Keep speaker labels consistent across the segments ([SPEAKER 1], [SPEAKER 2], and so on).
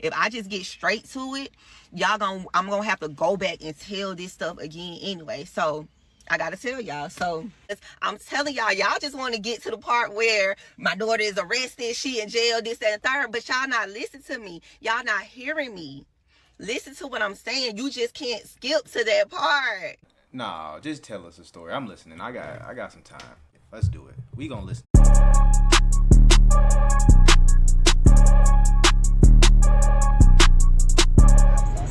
[SPEAKER 1] If I just get straight to it, I'm gonna have to go back and tell this stuff again anyway. So I gotta tell y'all. So I'm telling y'all just want to get to the part where my daughter is arrested, she in jail, this, that, and third, but y'all not listening to me. Y'all not hearing me. Listen to what I'm saying. You just can't skip to that part.
[SPEAKER 2] Nah, just tell us a story. I'm listening. I got some time. Let's do it. We gonna listen.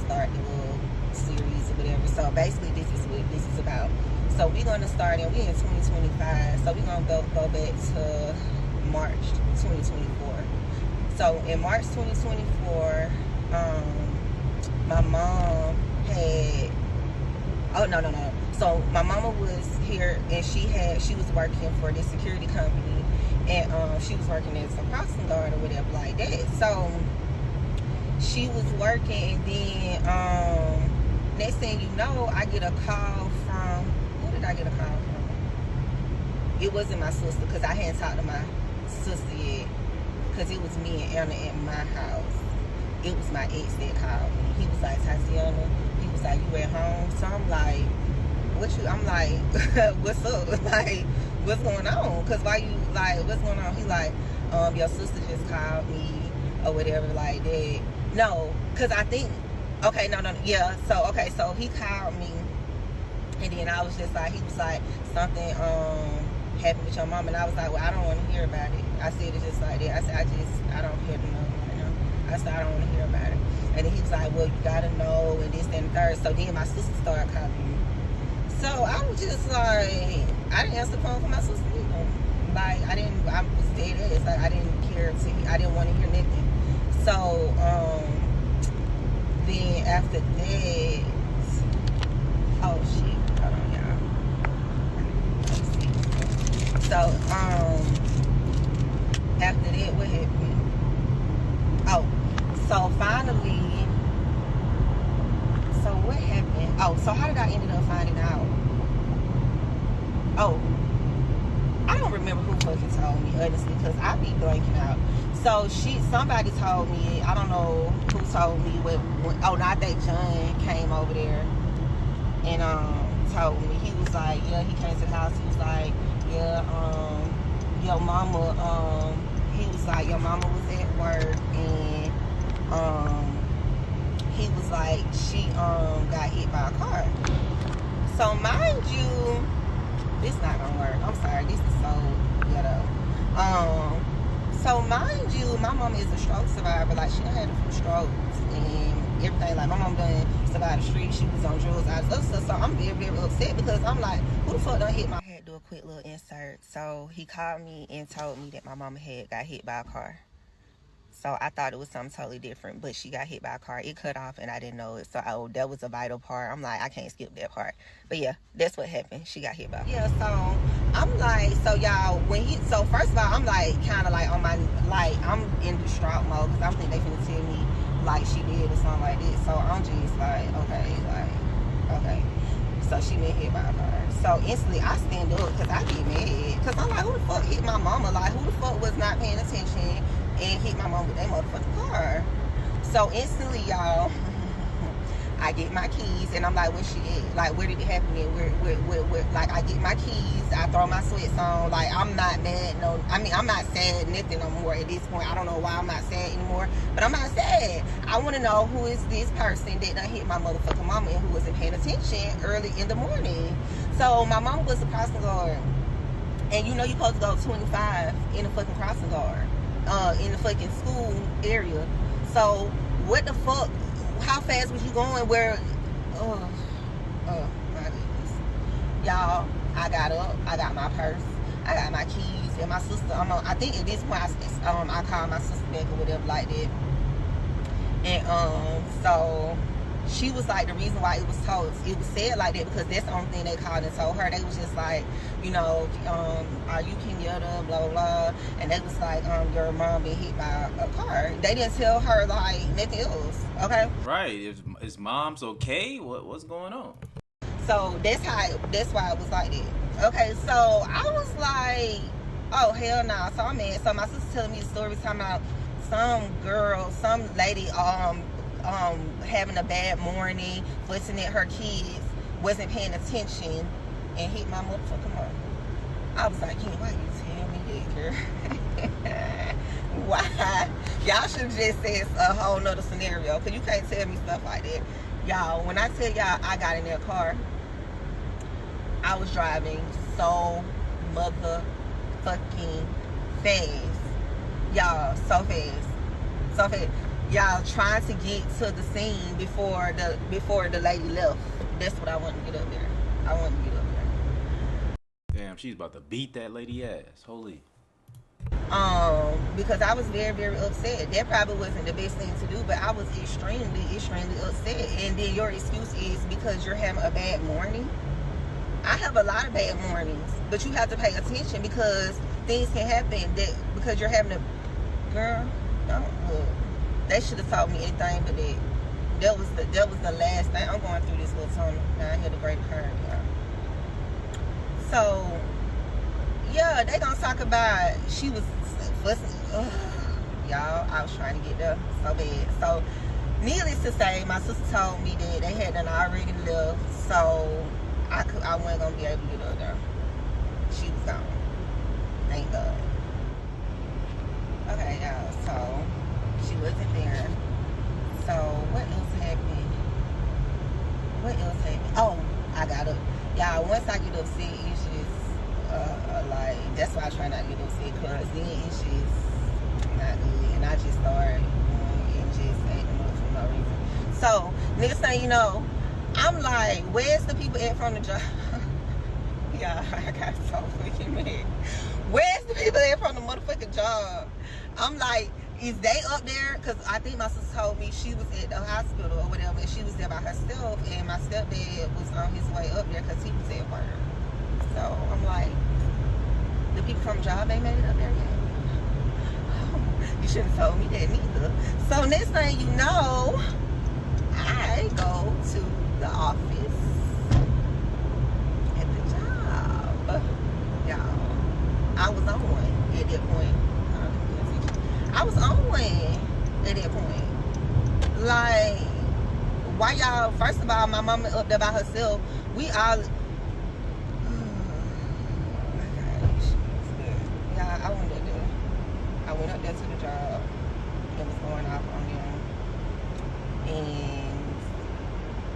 [SPEAKER 1] Start the little series or whatever. So basically this is what this is about. So we're gonna start we in 2025. So we're gonna go back to March 2024. So in March 2024, my mom had no. So my mama was here and she was working for this security company, and she was working as a crossing guard or whatever like that. So she was working, and then next thing you know, I get a call from, who did I get a call from? It wasn't my sister, because I hadn't talked to my sister yet, because it was me and Anna at my house. It was my ex that called me. He was like, Tatiana, he was like, you at home? So I'm like, I'm like, what's up? Like, what's going on? Because why you, like, what's going on? He like, your sister just called me, or whatever like that. No, because I think, okay, no, yeah, so he called me, and then I was just like, he was like, something happened with your mom, and I was like, well, I don't want to hear about it. I said it just like that. I said, I don't care to know right now. I said, I don't want to hear about it. And then he was like, well, you gotta know, and this, and the third. So then my sister started calling me. So I was just like, I didn't answer the phone for my sister either. Like, I was dead ass. Like, I didn't care I didn't want to hear nothing. So, then after that, oh shit, hold on y'all. Let's see. So, after that, what happened? Oh, so finally, so what happened? Oh, so how did I end up finding out? Oh, I don't remember who fucking told me, honestly, because I be blanking out. So somebody told me, I don't know who told me I think John came over there and told me. He was like, yeah, he came to the house. He was like, yeah, your mama, he was like, your mama was at work, and he was like, she got hit by a car. So mind you, this not gonna work. I'm sorry, this is so ghetto. So mind you, my mom is a stroke survivor. Like, she done had a few strokes and everything. Like, my mom done survived the street. She was on drugs, all this other stuff. So I'm very, very upset, because I'm like, who the fuck done hit my... I had to do a quick little insert. So he called me and told me that my mama got hit by a car. So I thought it was something totally different, but she got hit by a car. It cut off and I didn't know it. So that was a vital part. I'm like, I can't skip that part. But yeah, that's what happened. She got hit by a car. Yeah, so I'm like, so y'all, so first of all, I'm like, kind of like on my, like, I'm in distraught mode, because I'm thinking they finna tell me like she did or something like this. So I'm just like, okay. So she been hit by a car. So instantly I stand up, because I get mad. Because I'm like, who the fuck hit my mama? Like, who the fuck was not paying attention and hit my mom with that motherfucking car? So instantly, y'all, I get my keys, and I'm like, where she at? Like, where did it happen at? Where? Like, I get my keys, I throw my sweats on. Like, I'm not mad, I'm not sad, nothing no more at this point. I don't know why I'm not sad anymore, but I'm not sad. I want to know, who is this person that done hit my motherfucking mama and who wasn't paying attention early in the morning? So my mama was a crossing guard, and you know you're supposed to go 25 in a fucking crossing guard, in the fucking school area. So what the fuck? How fast was you going? Oh my goodness, y'all! I got up, I got my purse, I got my keys, and my sister. I think at this point I called my sister back or whatever like that, and so she was like, the reason why it was said like that, because that's the only thing they called and told her. They was just like, you know, are you Kenyatta, blah blah blah, and they was like, your mom been hit by a car. They didn't tell her like nothing else. Okay,
[SPEAKER 2] right. Is mom's okay? What's going on?
[SPEAKER 1] So that's why it was like that. Okay, so I was like, oh hell nah. So I'm mad. So my sister telling me the story, talking about some lady having a bad morning, fussing at her kids, wasn't paying attention, and hit my motherfucking mom. I was like, why you tell me that, girl? Why? Y'all should have just said a whole nother scenario, because you can't tell me stuff like that. Y'all, when I tell y'all I got in their car, I was driving so motherfucking fast. Y'all, so fast. Y'all trying to get to the scene before the lady left. That's what I want to get up there.
[SPEAKER 2] Damn, she's about to beat that lady ass. Holy.
[SPEAKER 1] Because I was very, very upset. That probably wasn't the best thing to do, but I was extremely upset. And then your excuse is because you're having a bad morning. I have a lot of bad mornings, but you have to pay attention because things can happen because you're having a girl. Don't look. They should have taught me anything but that. That was the last thing. I'm going through this little tunnel. Now I hear the great current, y'all. So yeah, they gonna talk about she was fussing. Y'all, I was trying to get there so bad. So needless to say, my sister told me that they had done already left, so I wasn't gonna be able to get up there. She was gone. Thank God. Okay, y'all, so she wasn't there. So what else happened? Oh, I got up. Y'all, once I get upset, it's just like, that's why I try not to get upset, because then it's just not good. And I just started going and just acting up for no reason. So next thing you know, I'm like, where's the people at from the job? Yeah, I got so freaking mad. Where's the people at from the motherfucking job? I'm like, is they up there? Because I think my sister told me she was at the hospital or whatever, and she was there by herself, and my stepdad was on his way up there because he was at work. So I'm like, the people from the job ain't made it up there yet? Oh, you shouldn't have told me that neither. So next thing you know, I go to the office at the job. Y'all, I was on one at that point. I was on one at that point. Like, why y'all, first of all, my mama up there by herself. We all, yeah, I went up there. I went up there to the job. It was going off on them. And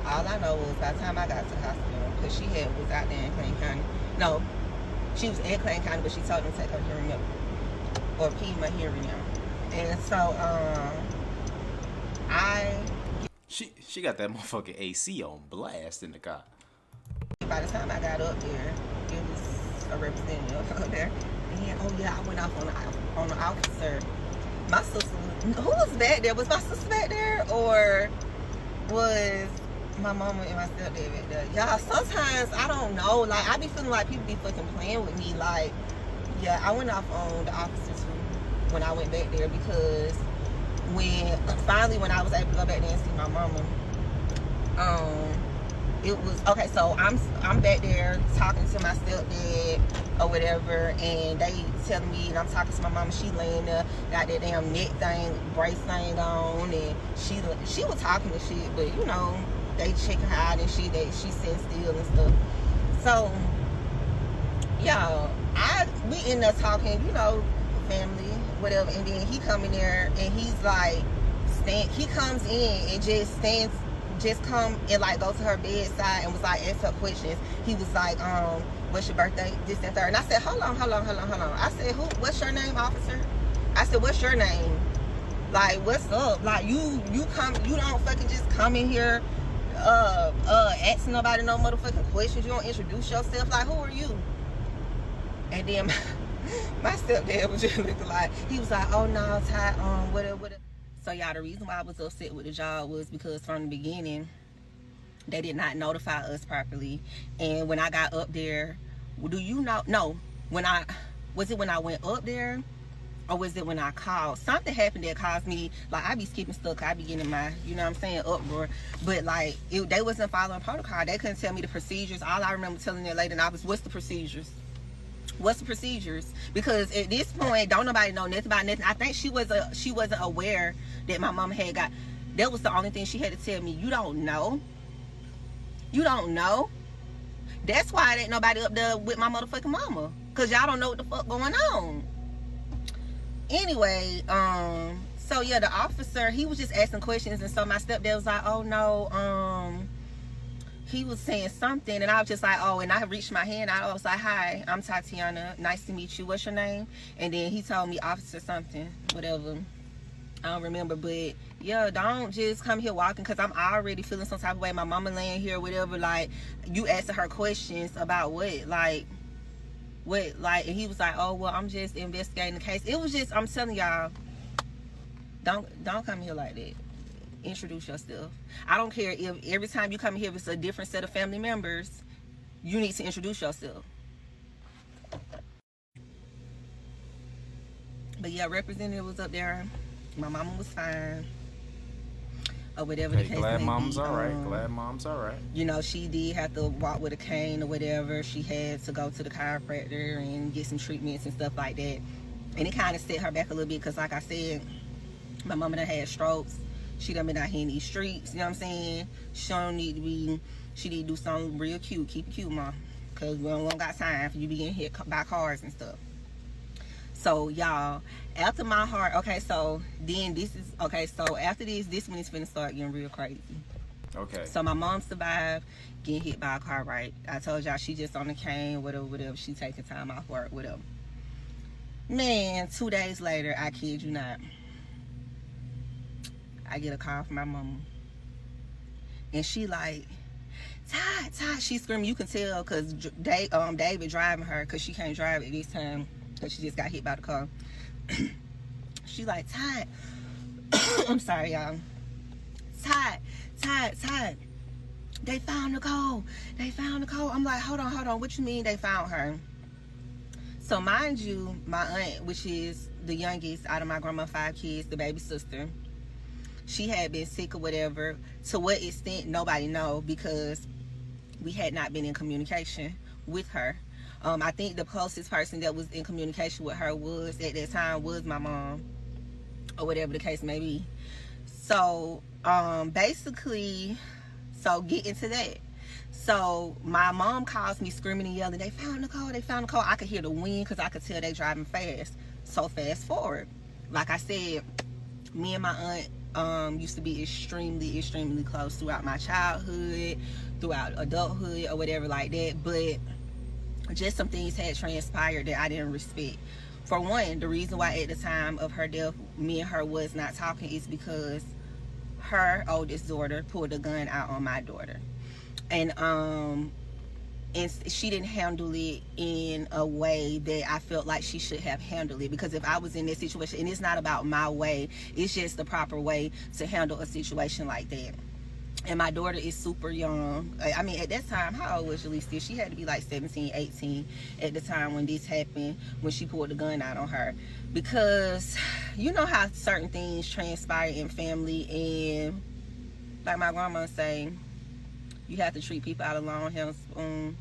[SPEAKER 1] all I know was by the time I got to the hospital, because she was out there in Clayton County. No, she was in Clayton County, but she told me to take her hearing up, or pee my hearing out. And so,
[SPEAKER 2] She got that motherfucking AC on blast in the car.
[SPEAKER 1] By the time I got up there, it was a representative up there. And oh yeah, I went off on the officer. My sister, who was back there? Was my sister back there, or was my mama and my stepdad back there? Y'all, sometimes I don't know. Like, I be feeling like people be fucking playing with me. Like, yeah, I went off on the officer too when I went back there, because when I was able to go back there and see my mama, it was okay. So I'm back there talking to my stepdad or whatever, and they telling me, and I'm talking to my mama. She laying there, got that damn neck thing, brace thing on, and she was talking to shit, but you know, they checking her out and she sat still and stuff. So y'all, we in there talking, you know, family, whatever, and then he come in there and he's like, he comes in and just come and like go to her bedside and was like, ask her questions. He was like, what's your birthday, this and third. And I said, hold on. I said, what's your name, officer? I said, what's your name? Like, what's up? Like, you don't fucking just come in here asking nobody no motherfucking questions. You don't introduce yourself. Like, who are you? And then my stepdad was just looking like, he was like, oh no, Ty, whatever. So y'all, the reason why I was upset with the job was because from the beginning, they did not notify us properly. And when I got up there, do you know, no, was it when I went up there, or was it when I called? Something happened that caused me, like, I be skipping stuff, I be getting my, you know what I'm saying, uproar. But like, they wasn't following protocol. They couldn't tell me the procedures. All I remember telling that lady in the office, what's the procedures? What's the procedures? Because at this point, don't nobody know nothing about nothing. I think she wasn't aware that my mom had got. That was the only thing she had to tell me. You don't know. You don't know. That's why it ain't nobody up there with my motherfucking mama. Cause y'all don't know what the fuck going on. Anyway, so yeah, the officer, he was just asking questions, and so my stepdad was like, oh no, he was saying something, and I was just like, oh, and I reached my hand out. I was like, hi, I'm Tatiana, nice to meet you, what's your name? And then he told me officer something, whatever, I don't remember. But yeah, don't just come here walking, because I'm already feeling some type of way. My mama laying here, whatever. Like, you asking her questions about what, like, and he was like, oh, well, I'm just investigating the case. It was just, I'm telling y'all, don't come here like that. Introduce yourself. I don't care if every time you come here, if it's a different set of family members, you need to introduce yourself. But yeah, representative was up there. My mama was fine, or whatever the case
[SPEAKER 2] glad
[SPEAKER 1] may
[SPEAKER 2] mom's
[SPEAKER 1] be.
[SPEAKER 2] all right. Glad mom's all right.
[SPEAKER 1] You know, she did have to walk with a cane or whatever. She had to go to the chiropractor and get some treatments and stuff like that. And it kind of set her back a little bit, because like I said, my mama done had strokes. She done been out here in these streets, you know what I'm saying? She need to do something real cute. Keep it cute, mom, because we don't got time for you to be getting hit by cars and stuff. So y'all, after my heart, okay, so then this is, okay, so after this one is finna start getting real crazy.
[SPEAKER 2] Okay.
[SPEAKER 1] So my mom survived getting hit by a car, right? I told y'all she just on the cane, whatever. She taking time off work, whatever. Man, 2 days later, I kid you not, I get a call from my mama. And she like, Ty, she screaming. You can tell, because David driving her, because she can't drive at this time, because she just got hit by the car. She like, Ty, I'm sorry, y'all. Ty, they found Nicole. I'm like, hold on. What you mean they found her? So mind you, my aunt, which is the youngest out of my grandma's 5 kids, the baby sister, she had been sick or whatever. To what extent, nobody know, because we had not been in communication with her. I think the closest person that was in communication with her was, at that time, was my mom, or whatever the case may be. So basically, so get into that. So my mom calls me screaming and yelling, they found Nicole. I could hear the wind, because I could tell they driving fast. So fast forward, like I said, me and my aunt used to be extremely close throughout my childhood, throughout adulthood, or whatever like that. But just some things had transpired that I didn't respect. For one, the reason why at the time of her death, me and her was not talking is because her oldest daughter pulled a gun out on my daughter. And she didn't handle it in a way that I felt like she should have handled it. Because if I was in this situation, and it's not about my way, it's just the proper way to handle a situation like that. And my daughter is super young. I mean, at that time, how old was Jaleesa? She had to be like 17, 18 at the time when this happened, when she pulled the gun out on her. Because you know how certain things transpire in family, and like my grandma say, you have to treat people out of long handle spoon.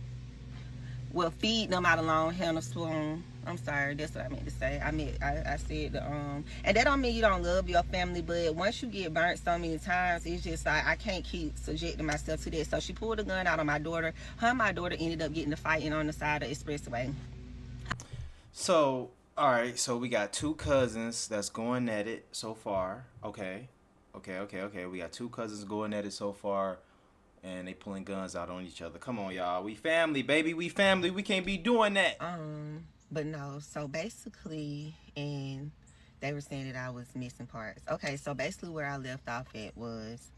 [SPEAKER 1] Well, feed them out of long handle spoon. I'm sorry, that's what I meant to say. I said and that don't mean you don't love your family, but once you get burnt so many times, it's just like I can't keep subjecting myself to this. So she pulled a gun out on my daughter. Her and my daughter ended up getting to fighting on the side of the expressway.
[SPEAKER 2] So, all right. So we got 2 cousins that's going at it so far. Okay. We got 2 cousins going at it so far, and they pulling guns out on each other. Come on, y'all. We family, baby. We family. We can't be doing that.
[SPEAKER 1] But no, so basically, and they were saying that I was missing parts. Okay, so basically where I left off at was,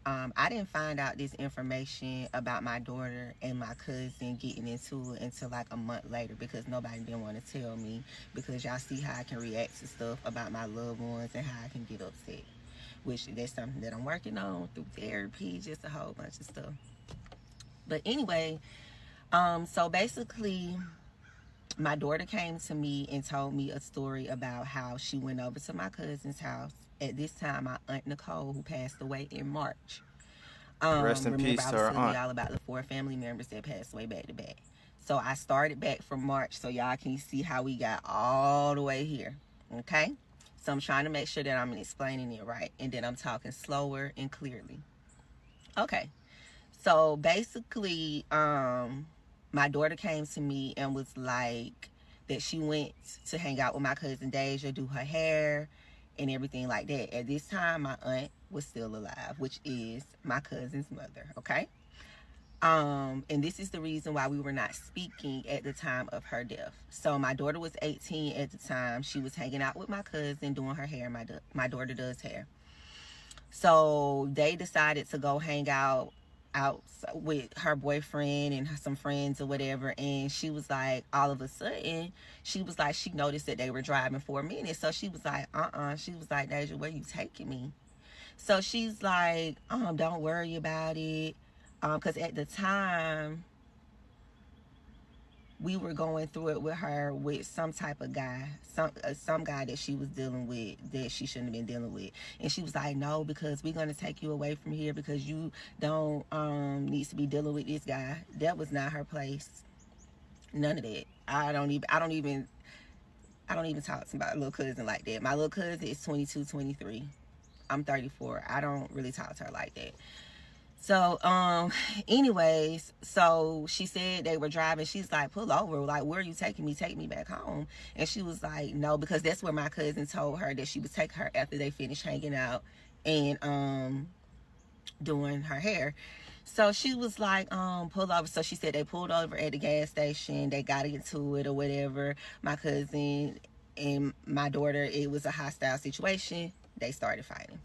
[SPEAKER 1] I didn't find out this information about my daughter and my cousin getting into it until like a month later, because nobody didn't want to tell me, because y'all see how I can react to stuff about my loved ones and how I can get upset, which that's something that I'm working on through therapy, just a whole bunch of stuff. But anyway, so basically, my daughter came to me and told me a story about how she went over to my cousin's house. At this time, my aunt Nicole, who passed away in March.
[SPEAKER 2] Rest in peace to her aunt.
[SPEAKER 1] All about the 4 family members that passed away back to back. So I started back from March so y'all can see how we got all the way here. Okay? So I'm trying to make sure that I'm explaining it right and that I'm talking slower and clearly. Okay. So basically, my daughter came to me and was like that she went to hang out with my cousin Deja, do her hair and everything like that. At this time, my aunt was still alive, which is my cousin's mother. Okay. And this is the reason why we were not speaking at the time of her death. So my daughter was 18 at the time. She was hanging out with my cousin doing her hair. My daughter does hair. So they decided to go hang out with her boyfriend and some friends or whatever. And she was like, all of a sudden, she was like, she noticed that they were driving for a minute. So she was like, She was like, Deja, where you taking me? So she's like, don't worry about it. Because at the time, we were going through it with her with some type of guy, some guy that she was dealing with that she shouldn't have been dealing with. And she was like, no, because we're going to take you away from here because you don't need to be dealing with this guy. That was not her place. None of that. I don't even talk to my little cousin like that. My little cousin is 22, 23. I'm 34. I don't really talk to her like that. So, anyways, so she said they were driving. She's like, pull over. Like, where are you taking me? Take me back home. And she was like, no, because that's where my cousin told her that she would take her after they finished hanging out and doing her hair. So she was like, pull over. So she said they pulled over at the gas station. They got into it or whatever. My cousin and my daughter, it was a hostile situation. They started fighting.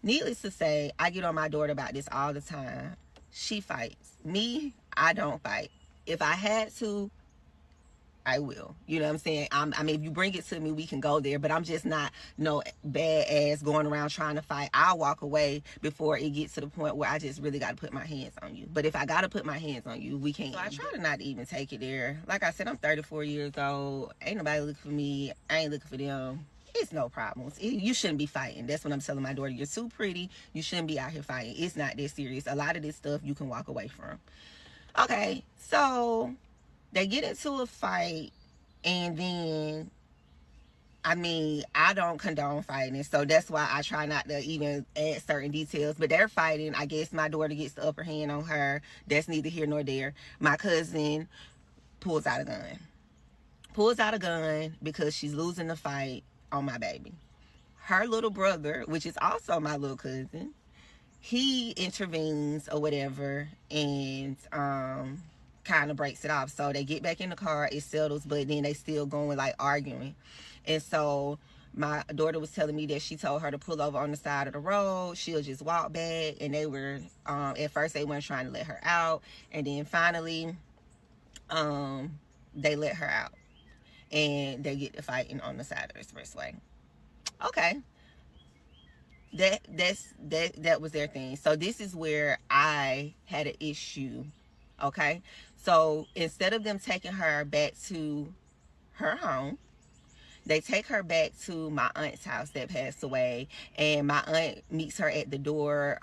[SPEAKER 1] Needless to say, I get on my daughter about this all the time. She fights. Me, I don't fight. If I had to, I will. You know what I'm saying? I mean, if you bring it to me, we can go there. But I'm just not no bad ass going around trying to fight. I'll walk away before it gets to the point where I just really got to put my hands on you. But if I got to put my hands on you, we can't. So I try to not even take it there. Like I said, I'm 34 years old. Ain't nobody looking for me. I ain't looking for them. It's no problems. You shouldn't be fighting. That's what I'm telling my daughter. You're too pretty. You shouldn't be out here fighting. It's not that serious. A lot of this stuff you can walk away from. Okay, so they get into a fight, and then, I mean, I don't condone fighting, so that's why I try not to even add certain details. But they're fighting. I guess my daughter gets the upper hand on her. That's neither here nor there. My cousin pulls out a gun. Pulls out a gun because she's losing the fight on my baby. Her little brother, which is also my little cousin, he intervenes or whatever and kind of breaks it off. So they get back in the car, it settles, but then they still going like arguing. And so my daughter was telling me that she told her to pull over on the side of the road. She'll just walk back. And they were at first they weren't trying to let her out, and then finally they let her out. And they get to fighting on the side of the expressway. Okay. That was their thing. So this is where I had an issue. Okay. So instead of them taking her back to her home, they take her back to my aunt's house that passed away, and my aunt meets her at the door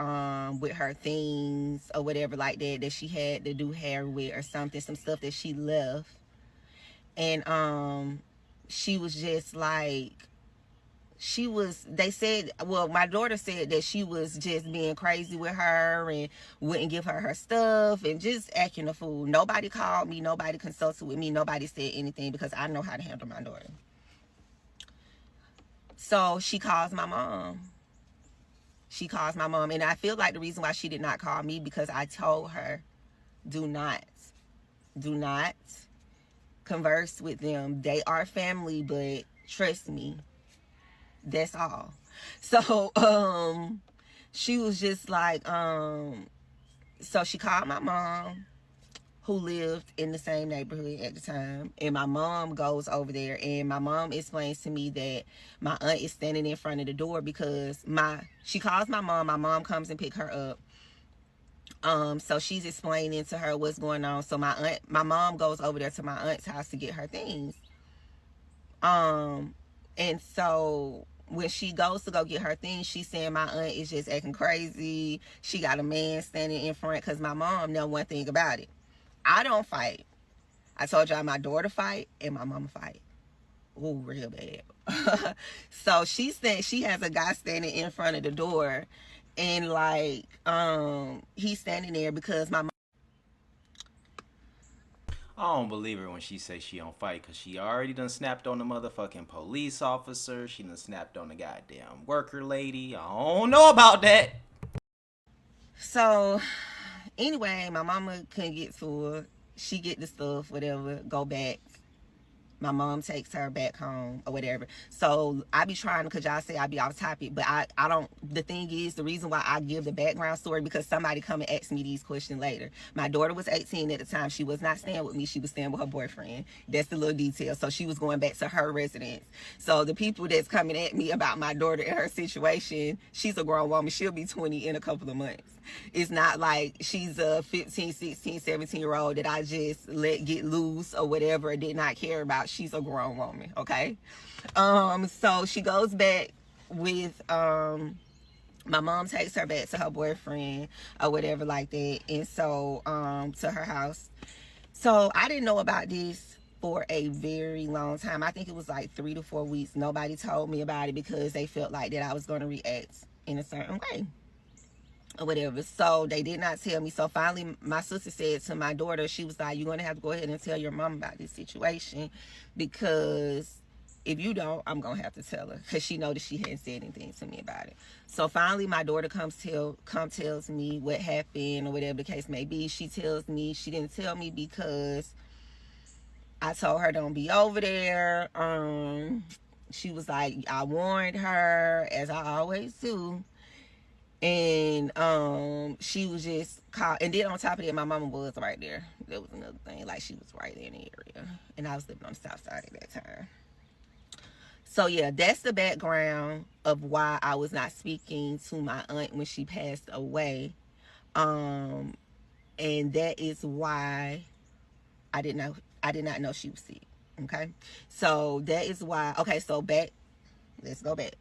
[SPEAKER 1] with her things or whatever like that she had to do hair with or something, some stuff that she left. And she was just like, they said, well, my daughter said that she was just being crazy with her and wouldn't give her stuff and just acting a fool. Nobody called me, nobody consulted with me, nobody said anything because I know how to handle my daughter. So she calls my mom. And I feel like the reason why she did not call me because I told her, do not converse with them. They are family, but trust me, that's all. So she was just like so she called my mom, who lived in the same neighborhood at the time, and my mom goes over there, and my mom explains to me that my aunt is standing in front of the door because she calls my mom comes and pick her up. So she's explaining to her what's going on. So my mom goes over there to my aunt's house to get her things. And so when she goes to go get her things, she's saying my aunt is just acting crazy. She got a man standing in front because my mom know one thing about it. I don't fight. I told y'all my daughter fight and my mama fight. Ooh, real bad. So she has a guy standing in front of the door, and like he's standing there because my mom.
[SPEAKER 2] I don't believe her when she say she don't fight, cause she already done snapped on the motherfucking police officer. She done snapped on the goddamn worker lady. I don't know about that.
[SPEAKER 1] So anyway, my mama couldn't get to her. She get the stuff, whatever, go back. My mom takes her back home or whatever. So I be trying, because y'all say I be off topic, but I don't. The thing is, the reason why I give the background story, because somebody come and ask me these questions later. My daughter was 18 at the time. She was not staying with me. She was staying with her boyfriend. That's the little detail. So she was going back to her residence. So the people that's coming at me about my daughter and her situation, she's a grown woman. She'll be 20 in a couple of months. It's not like she's a 15, 16, 17-year-old that I just let get loose or whatever, did not care about. She's a grown woman, okay? So she goes back with, my mom takes her back to her boyfriend or whatever like that, and so, to her house. So I didn't know about this for a very long time. I think it was like 3 to 4 weeks. Nobody told me about it because they felt like that I was going to react in a certain way or whatever. So they did not tell me. So finally my sister said to my daughter, she was like, you're going to have to go ahead and tell your mom about this situation, because if you don't, I'm going to have to tell her, because she know that she hadn't said anything to me about it. So finally my daughter tells me what happened or whatever the case may be. She tells me she didn't tell me because I told her don't be over there. She was like, I warned her, as I always do. And she was just called, and then on top of that, my mama was right there. That was another thing, like she was right in the area, and I was living on the south side at that time. So yeah, that's the background of why I was not speaking to my aunt when she passed away, and that is why I did not know she was sick. Okay, so that is why. Okay, so let's go back.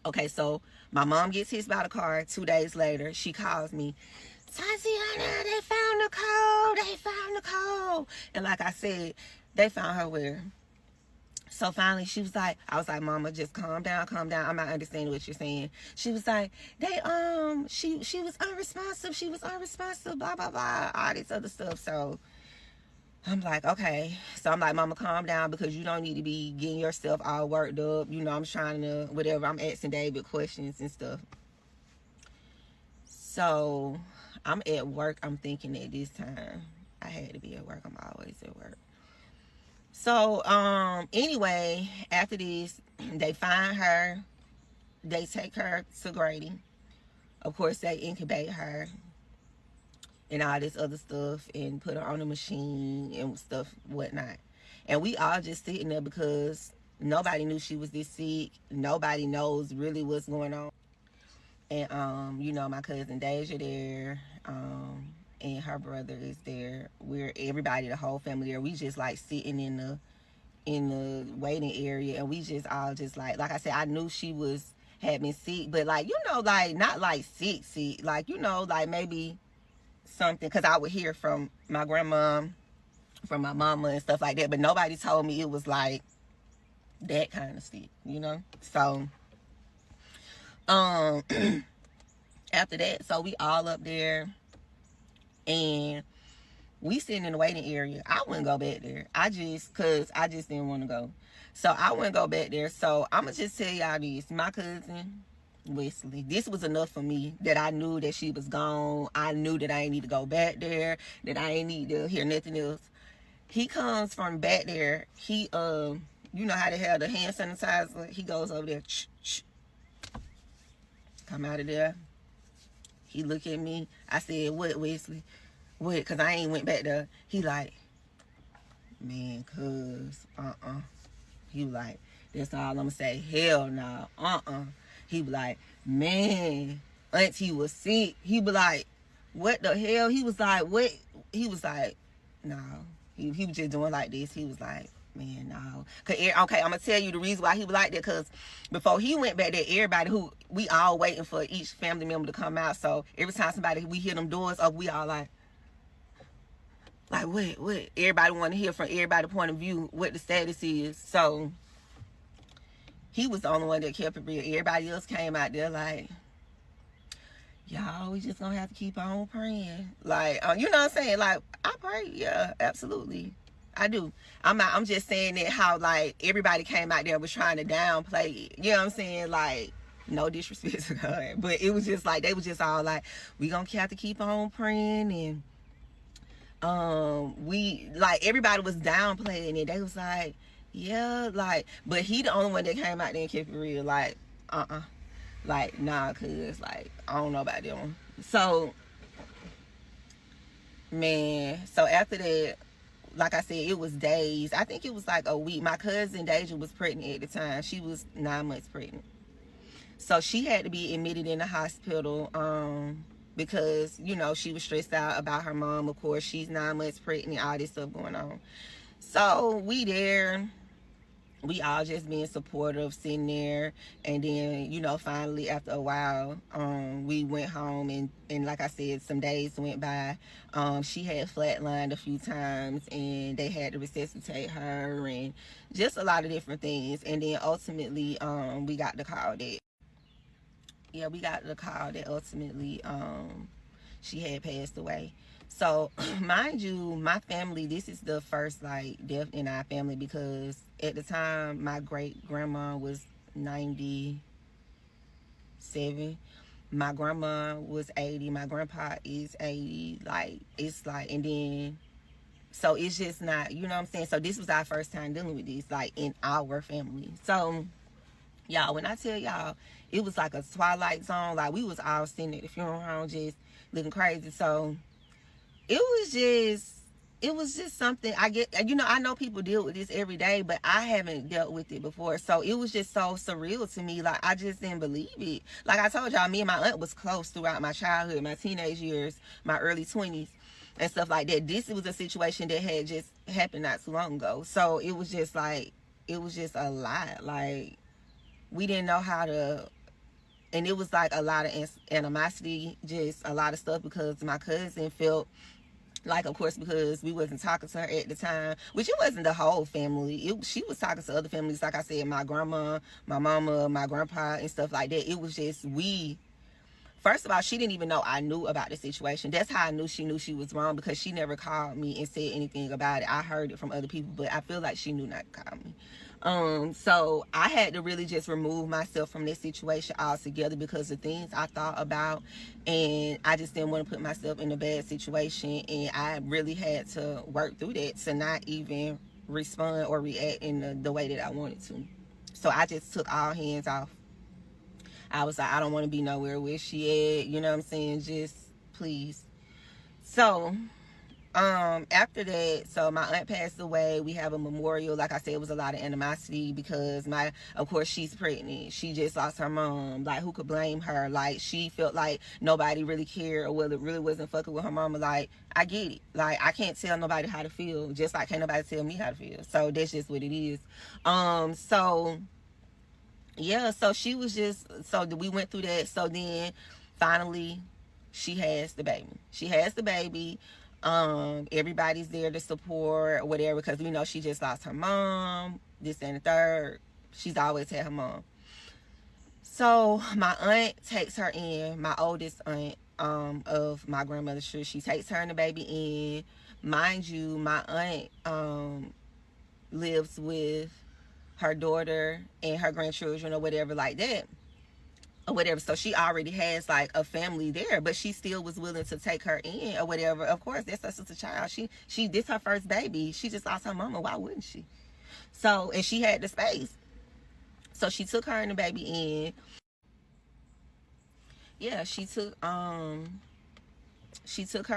[SPEAKER 1] Okay, so my mom gets hit by the car. 2 days later, she calls me, Tatiana, they found the code. And like I said, they found her where? So finally she was like, I was like, Mama, just calm down. I'm not understanding what you're saying. She was like, she was unresponsive, blah, blah, blah, all this other stuff. So I'm like, okay. So I'm like, Mama, calm down, because you don't need to be getting yourself all worked up. You know, I'm trying to, whatever. I'm asking David questions and stuff. So I'm at work. I'm thinking at this time I had to be at work. I'm always at work. So, anyway, after this, they find her. They take her to Grady. Of course, they incubate her and all this other stuff, and put her on the machine and stuff, whatnot. And we all just sitting there because nobody knew she was this sick. Nobody knows really what's going on. And you know, my cousin Deja there, and her brother is there. We're everybody, the whole family there. We just like sitting in the waiting area, and we just all just like I said, I knew she had been sick, but like, you know, like not like sick, like, you know, like maybe something, because I would hear from my grandma, from my mama and stuff like that, but nobody told me it was like that kind of sick, you know. So after that, so we all up there, and we sitting in the waiting area. I wouldn't go back there. Cause I just didn't want to go. So I wouldn't go back there. So I'ma just tell y'all this. My cousin Wesley, this was enough for me, that I knew that she was gone. I knew that I ain't need to go back there, that I ain't need to hear nothing else. He comes from back there. He you know how they have the hand sanitizer? He goes over there, come out of there. He look at me. I said, what, Wesley? What? Because I ain't went back there. He like, man, cuz, He was like, that's all I'm going to say. Hell no, He was like, man, auntie was sick. He was like, what the hell? He was like, what? He was like, no. He was just doing like this. He was like, man, no. Okay, I'm going to tell you the reason why he was like that, because before he went back there, everybody we all waiting for each family member to come out. So every time we hear them doors up, we all like, Like, what? Everybody want to hear from everybody's point of view what the status is. So he was the only one that kept it real. Everybody else came out there like, y'all, we just gonna have to keep on praying. Like, you know what I'm saying? Like, I pray, yeah, absolutely. I do. I'm just saying that how, like, everybody came out there was trying to downplay it. You know what I'm saying? Like, no disrespect to God. But it was just like, they was just all like, we gonna have to keep on praying. And we, like, everybody was downplaying it. They was like, yeah, like, but he the only one that came out there and kept it real. Like, like, nah, cause, like, I don't know about them. So, man, so after that, like I said, it was days. I think it was like a week. My cousin Deja was pregnant at the time. She was 9 months pregnant. So she had to be admitted in the hospital because, you know, she was stressed out about her mom. Of course, she's 9 months pregnant, all this stuff going on. So we there. We all just being supportive, sitting there. And then, you know, finally after a while, we went home, and like I said, some days went by. She had flatlined a few times, and they had to resuscitate her, and just a lot of different things. And then ultimately, we got the call that ultimately she had passed away. So, mind you, my family, this is the first, like, death in our family, because at the time, my great-grandma was 97. My grandma was 80. My grandpa is 80. Like, it's like, and then, so it's just not, you know what I'm saying? So, this was our first time dealing with this, like, in our family. So, y'all, when I tell y'all, it was like a Twilight Zone. Like, we was all sitting at the funeral home just looking crazy. So, it was just something. I get, you know, I know people deal with this every day, but I haven't dealt with it before. So it was just so surreal to me. Like, I just didn't believe it. Like I told y'all, me and my aunt was close throughout my childhood, my teenage years, my early 20s, and stuff like that. This was a situation that had just happened not too long ago. So it was just like, it was just a lot. Like, we didn't know how to, and it was like a lot of animosity, just a lot of stuff, because my cousin felt like, of course, because we wasn't talking to her at the time, which it wasn't the whole family. She was talking to other families, like I said, my grandma, my mama, my grandpa, and stuff like that. It was just, first of all, she didn't even know I knew about the situation. That's how I knew she was wrong, because she never called me and said anything about it. I heard it from other people, but I feel like she knew not to call me. So I had to really just remove myself from this situation altogether, because the things I thought about, and I just didn't want to put myself in a bad situation, and I really had to work through that to not even respond or react in the way that I wanted to. So I just took all hands off. I was like, I don't want to be nowhere where she at, you know what I'm saying? Just please. So after that, so my aunt passed away. We have a memorial. Like I said, it was a lot of animosity, because of course, she's pregnant. She just lost her mom. Like, who could blame her? Like, she felt like nobody really cared, or whether it really wasn't fucking with her mama. Like, I get it. Like, I can't tell nobody how to feel, just like can't nobody tell me how to feel. So that's just what it is. So yeah, so she was just, so we went through that. So then finally she has the baby. Everybody's there to support or whatever, because we know she just lost her mom, this and the third. She's always had her mom. So my aunt takes her in, my oldest aunt, of my grandmother's tree. She takes her and the baby in. Mind you, my aunt lives with her daughter and her grandchildren or whatever like that, or whatever. So she already has like a family there, but she still was willing to take her in or whatever. Of course, that's her sister child. She this her first baby. She just lost her mama. Why wouldn't she? So, and she had the space. So she took her and the baby in. Yeah, she took her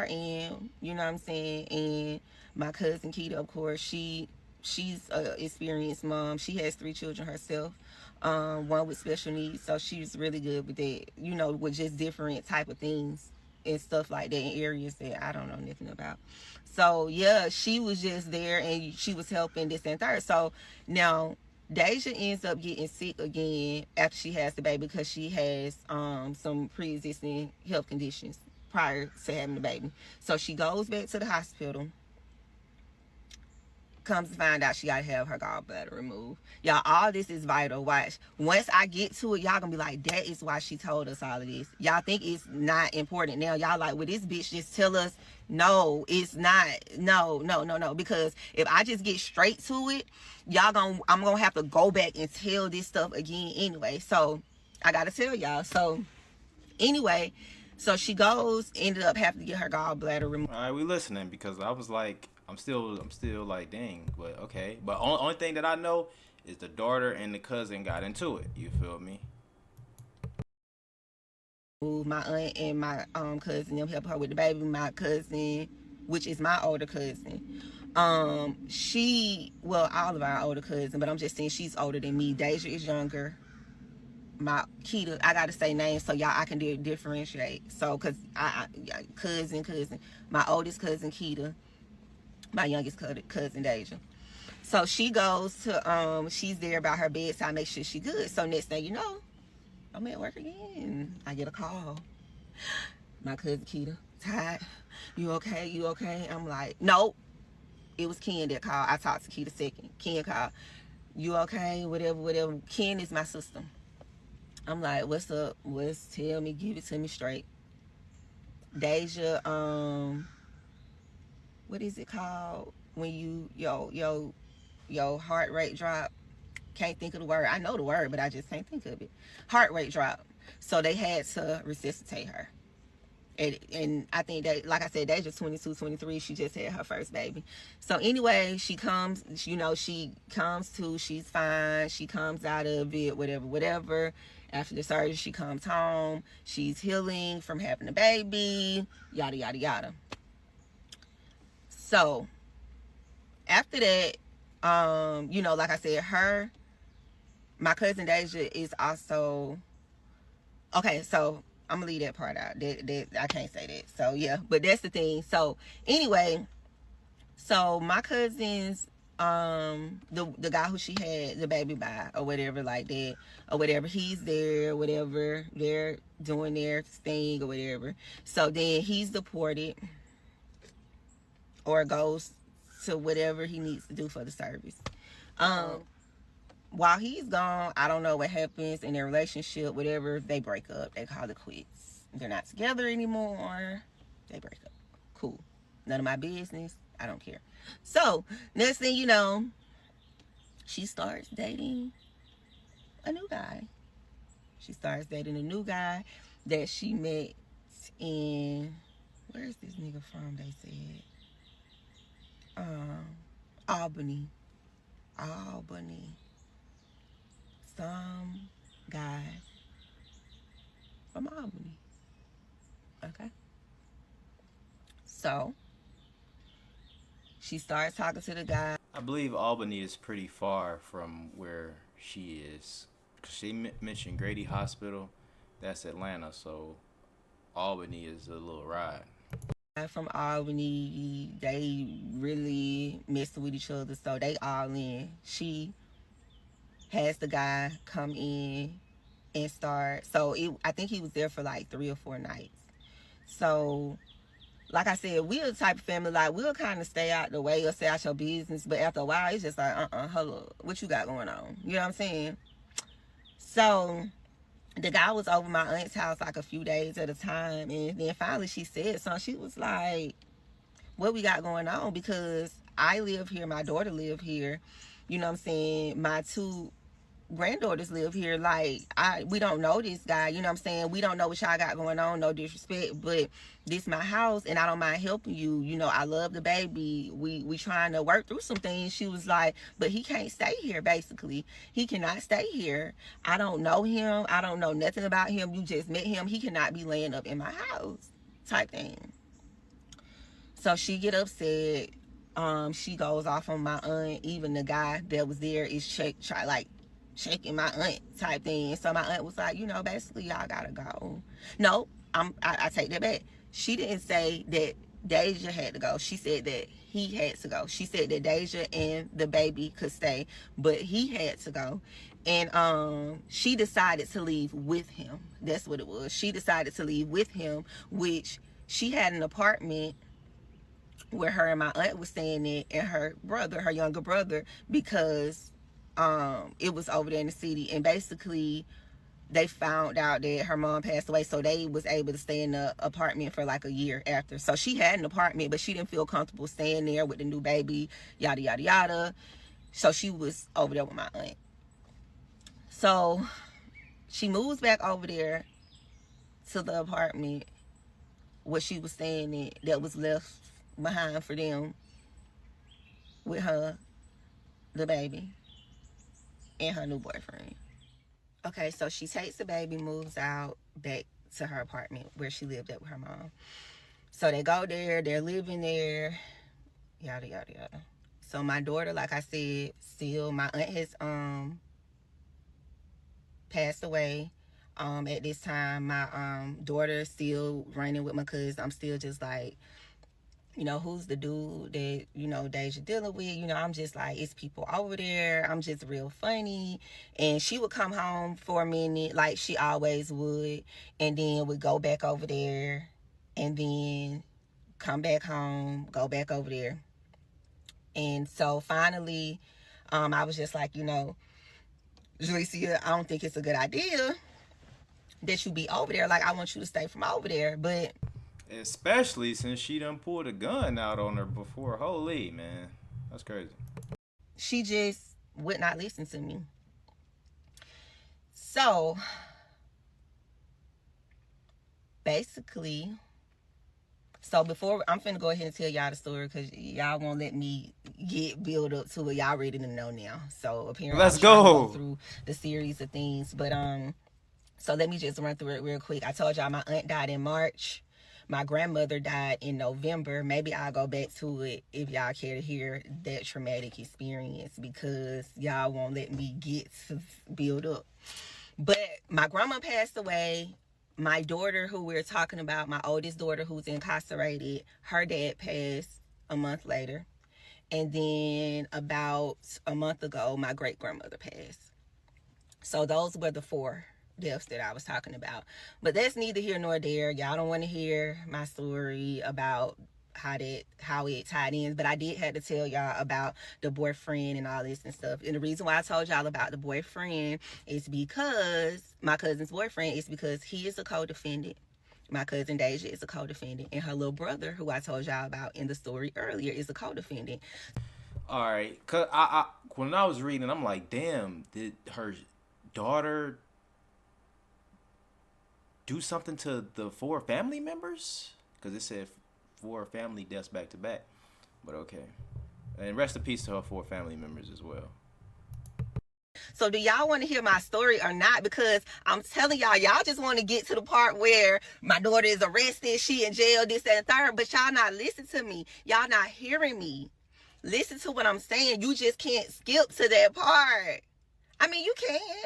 [SPEAKER 1] in, you know what I'm saying? And my cousin Keita, of course, she's a experienced mom. She has 3 children herself, one with special needs. So she's really good with that, you know, with just different type of things and stuff like that in areas that I don't know nothing about. So yeah, she was just there, and she was helping this and third. So now Deja ends up getting sick again after she has the baby, because she has some pre-existing health conditions prior to having the baby. So she goes back to the hospital. Comes to find out she gotta have her gallbladder removed. Y'all, all this is vital. Watch. Once I get to it, y'all gonna be like, that is why she told us all of this. Y'all think it's not important now. Y'all like, well, this bitch just tell us. No, it's not. No. Because if I just get straight to it, I'm gonna have to go back and tell this stuff again anyway. So I gotta tell y'all. So anyway, so she ended up having to get her gallbladder removed.
[SPEAKER 2] All right, we listening because I was like, I'm still like, dang, but okay. But only thing that I know is the daughter and the cousin got into it. You feel me?
[SPEAKER 1] My aunt and my cousin them help her with the baby. My cousin, which is my older cousin, all of our older cousins, but I'm just saying she's older than me. Deja is younger. My Keita, I gotta say names so y'all I can differentiate. So, cause cousin, my oldest cousin Keita, my youngest cousin Deja. So she goes to she's there about her bedside, make sure she good. So next thing you know, I'm at work again. I get a call. My cousin Keita, Todd, you okay? I'm like, nope. It was Ken that called. I talked to Keita second. Ken called. You okay? Whatever. Ken is my sister. I'm like, what's up? Tell me, give it to me straight. Deja, what is it called when your heart rate drop? Can't think of the word. I know the word, but I just can't think of it. Heart rate drop. So they had to resuscitate her. And I think that, like I said, Deja's 22, 23. She just had her first baby. So anyway, she comes to, she's fine. She comes out of it, whatever. After the surgery, she comes home. She's healing from having a baby, yada, yada, yada. So after that, like I said, my cousin Deja is also, okay, so I'm gonna leave that part out. That I can't say that. So yeah, but that's the thing. So anyway, so my cousin's the guy who she had the baby by or whatever like that or whatever, he's there, whatever, they're doing their thing or whatever. So then he's deported or goes to whatever he needs to do for the service. While he's gone, I don't know what happens in their relationship, whatever, they break up. They call it quits. They're not together anymore. They break up. Cool. None of my business. I don't care. So, next thing you know, she starts dating a new guy. She starts dating a new guy that she met in, where's this nigga from, they said? Albany. Some guy from Albany. Okay. So she starts talking to the guy.
[SPEAKER 2] I believe Albany is pretty far from where she is. Cause she mentioned Grady Hospital. That's Atlanta, so Albany is a little ride.
[SPEAKER 1] From Albany, they really messing with each other, so they all in. She has the guy come in and start. So I think he was there for like 3 or 4 nights. So, like I said, we're the type of family, like, we'll kind of stay out the way or stay out your business, but after a while, it's just like, hello, what you got going on? You know what I'm saying? So the guy was over my aunt's house like a few days at a time, and then finally she said something. She was like, what we got going on? Because I live here, my daughter live here, you know what I'm saying? My 2 granddaughters live here. Like, we don't know this guy, you know what I'm saying? We don't know what y'all got going on, no disrespect, but this my house and I don't mind helping you. You know, I love the baby. We trying to work through some things. She was like, but he can't stay here, basically. He cannot stay here. I don't know him. I don't know nothing about him. You just met him. He cannot be laying up in my house, type thing. So she get upset. She goes off on my aunt. Even the guy that was there is shaking my aunt type thing. So my aunt was like, basically y'all gotta go. No, I take that back. She didn't say that Deja had to go. She said that he had to go. She said that Deja and the baby could stay, but he had to go. And she decided to leave with him. That's what it was. She decided to leave with him, which she had an apartment where her and my aunt was staying at, and her brother, her younger brother, because it was over there in the city. And basically they found out that her mom passed away, so they was able to stay in the apartment for like a year after. So she had an apartment, but she didn't feel comfortable staying there with the new baby, yada yada yada. So she was over there with my aunt. So she moves back over there to the apartment where she was staying in, that was left behind for them, with her, the baby, and her new boyfriend. Okay, so she takes the baby, moves out back to her apartment where she lived at with her mom. So they go there, they're living there, yada yada yada. So my daughter, like I said, still, my aunt has passed away. At this time, my daughter still running with my cousin. I'm still just like, you know, who's the dude that, you know, Deja dealing with? You know, I'm just like, it's people over there. I'm just real funny. And she would come home for a minute, like she always would, and then would go back over there, and then come back home, go back over there. And so finally, I was just like, you know, Jalecia, I don't think it's a good idea that you be over there. Like, I want you to stay from over there. But
[SPEAKER 2] especially since she done pulled a gun out on her before. Holy, man. That's crazy.
[SPEAKER 1] she just would not listen to me. So basically, so before, I'm finna go ahead and tell y'all the story, because y'all won't let me get build up to it. Y'all ready to know now. So apparently
[SPEAKER 2] Let's
[SPEAKER 1] I'm trying to
[SPEAKER 2] go
[SPEAKER 1] through the series of things. But so let me just run through it real quick. I told y'all my aunt died in March. My grandmother died in November. Maybe I'll go back to it if y'all care to hear that traumatic experience, because y'all won't let me get to build up. But my grandma passed away. My daughter, who we're talking about, my oldest daughter who's incarcerated, her dad passed a month later. And then about a month ago, my great grandmother passed. So those were the 4 deaths that I was talking about. But that's neither here nor there. Y'all don't want to hear my story about how it tied in. But I did have to tell y'all about the boyfriend and all this and stuff. And the reason why I told y'all about the boyfriend is because my cousin's boyfriend is because he is a co-defendant. My cousin Deja is a co-defendant, and her little brother, who I told y'all about in the story earlier, is a co-defendant.
[SPEAKER 2] All right, cause I when I was reading, I'm like, damn, did her daughter do something to the 4 family members? Because it said 4 family deaths back to back. But okay, and rest in peace to her 4 family members as well.
[SPEAKER 1] So do y'all want to hear my story or not? Because I'm telling y'all just want to get to the part where my daughter is arrested, she in jail, this, that, and third. But y'all not listening to me. Y'all not hearing me. Listen to what I'm saying. You just can't skip to that part. I mean, you can.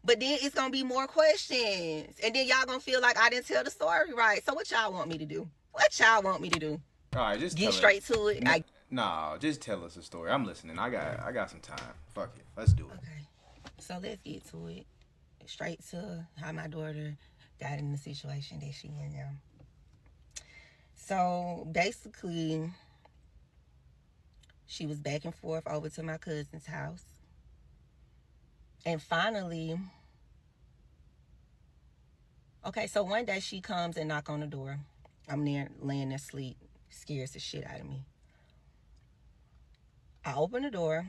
[SPEAKER 1] But then it's going to be more questions. And then y'all going to feel like I didn't tell the story right. So what y'all want me to do? What y'all want me to do?
[SPEAKER 2] All right, just
[SPEAKER 1] get straight to it.
[SPEAKER 2] No, just tell us a story. I'm listening. I got some time. Fuck it. Let's do it.
[SPEAKER 1] Okay. So let's get to it. Straight to how my daughter got in the situation that she in now. So basically, she was back and forth over to my cousin's house. And finally, okay, so one day she comes and knock on the door. I'm there laying there asleep, scares the shit out of me. I open the door.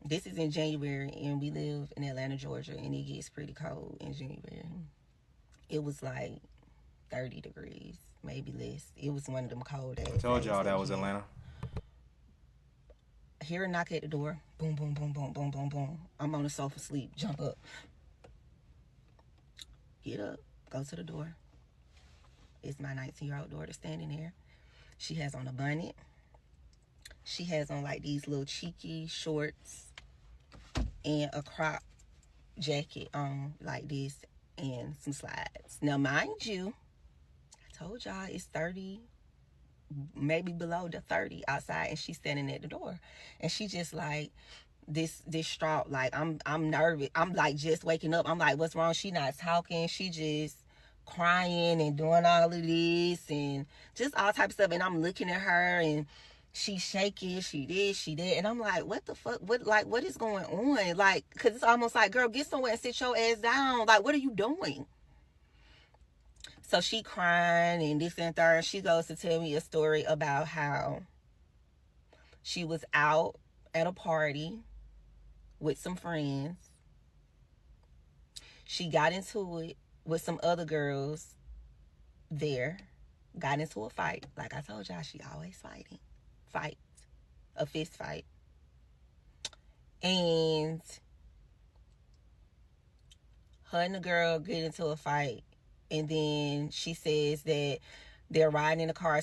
[SPEAKER 1] This is in January, and we live in Atlanta, Georgia, and it gets pretty cold in January. It was like 30 degrees, maybe less. It was one of them cold days.
[SPEAKER 2] I told y'all that was Atlanta.
[SPEAKER 1] Hear a knock at the door. Boom, boom, boom, boom, boom, boom, boom. I'm on the sofa sleep. Jump up. Get up. Go to the door. It's my 19-year-old daughter standing there. She has on a bonnet. She has on like these little cheeky shorts and a crop jacket on like this and some slides. Now, mind you, I told y'all it's 30, maybe below the 30 outside, and she's standing at the door. And she just like this distraught, like I'm nervous. I'm like just waking up. I'm like, what's wrong? She not talking. She just crying and doing all of this and just all types of stuff. And I'm looking at her and she's shaking, she this, she that. And I'm like, what the fuck? What is going on? Like, because it's almost like, girl, get somewhere and sit your ass down. Like, what are you doing? So she crying and this and third. She goes to tell me a story about how she was out at a party with some friends. She got into it with some other girls there. Got into a fight. Like I told y'all, she always fighting. Fight. A fist fight. And her and the girl get into a fight. And then she says that they're riding in the car.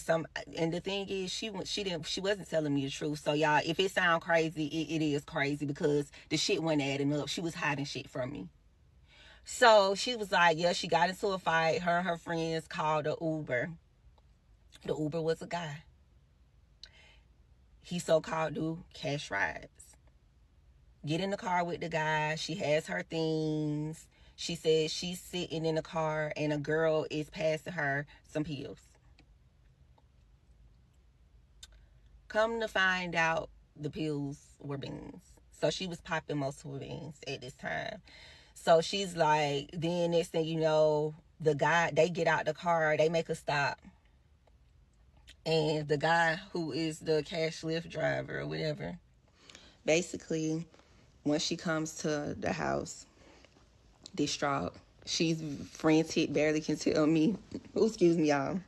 [SPEAKER 1] And the thing is, she wasn't telling me the truth. So y'all, if it sound crazy, it is crazy because the shit wasn't adding up. She was hiding shit from me. So she was like, yeah, she got into a fight. Her and her friends called a Uber. The Uber was a guy. He so-called do cash rides. Get in the car with the guy. She has her things. She says she's sitting in the car and a girl is passing her some pills. Come to find out, the pills were beans. So she was popping multiple beans at this time. So she's like, then next thing you know, the guy, they get out the car, they make a stop. And the guy who is the cash Lyft driver or whatever, basically, when she comes to the house, distraught, she's frantic, barely can tell me, excuse me, y'all,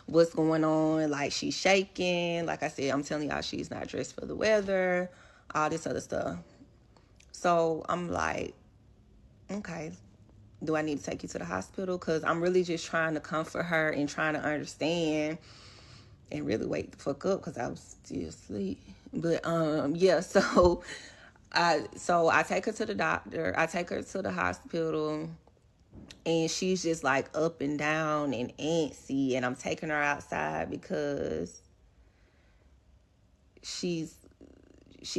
[SPEAKER 1] what's going on. Like, she's shaking. Like I said, I'm telling y'all, she's not dressed for the weather, all this other stuff. So I'm like, okay, do I need to take you to the hospital? Because I'm really just trying to comfort her and trying to understand and really wake the fuck up because I was still asleep. But yeah, so I take her to the doctor. I take her to the hospital. And she's just like up and down and antsy. And I'm taking her outside because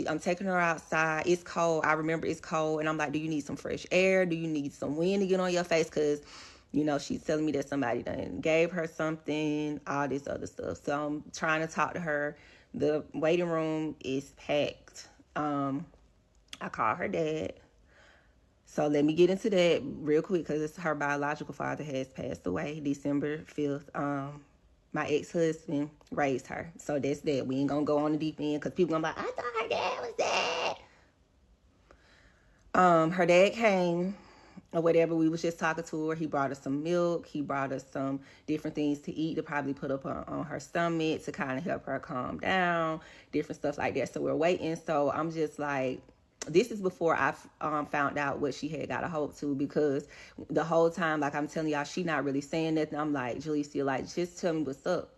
[SPEAKER 1] I'm taking her outside. It's cold. I remember it's cold. And I'm like, do you need some fresh air? Do you need some wind to get on your face? Because, you know, she's telling me that somebody done gave her something, all this other stuff. So I'm trying to talk to her. The waiting room is packed. I call her dad. So let me get into that real quick because her biological father has passed away December 5th. My ex-husband raised her. So that's that. We ain't going to go on the deep end because people going to be like, I thought her dad was dead. Her dad came or whatever. We was just talking to her. He brought her some milk. He brought her some different things to eat to probably put up on her stomach to kind of help her calm down, different stuff like that. So we're waiting. So I'm just like, this is before I found out what she had got a hold to, because the whole time, like I'm telling y'all, she not really saying nothing. I'm like, Jalecia, like, just tell me what's up.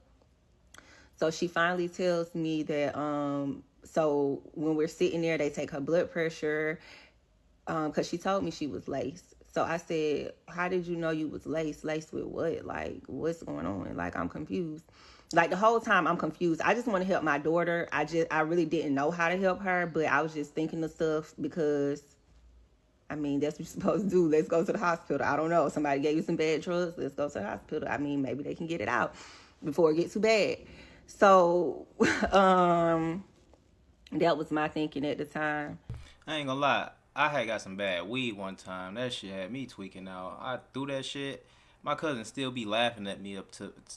[SPEAKER 1] So she finally tells me that, so when we're sitting there, they take her blood pressure, because she told me she was laced. So I said, how did you know you was laced? Laced with what? Like, what's going on? Like, I'm confused. Like, the whole time I'm confused. I just want to help my daughter. I really didn't know how to help her, but I was just thinking of stuff because, I mean, that's what you're supposed to do. Let's go to the hospital. I don't know. Somebody gave you some bad drugs. Let's go to the hospital. I mean, maybe they can get it out before it gets too bad. So, that was my thinking at the time.
[SPEAKER 2] I ain't gonna lie. I had got some bad weed one time. That shit had me tweaking out. I threw that shit. My cousin still be laughing at me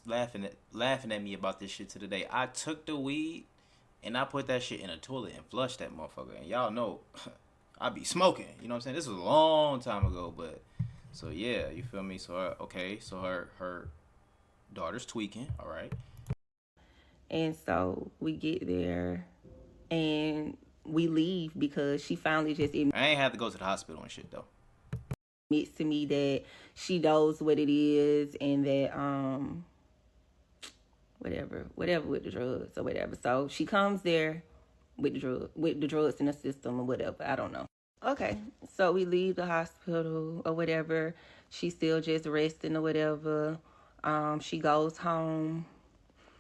[SPEAKER 2] laughing at me about this shit to the day. I took the weed and I put that shit in a toilet and flushed that motherfucker. And y'all know I be smoking. You know what I'm saying? This was a long time ago, but so yeah, you feel me? So her daughter's tweaking, all right.
[SPEAKER 1] And so we get there and we leave because she finally just
[SPEAKER 2] I ain't have to go to the hospital and shit though.
[SPEAKER 1] Admits to me that she knows what it is and that whatever with the drugs or whatever. So she comes there with the drugs in the system or whatever. I don't know. Okay, so we leave the hospital or whatever. She's still just resting or whatever. She goes home.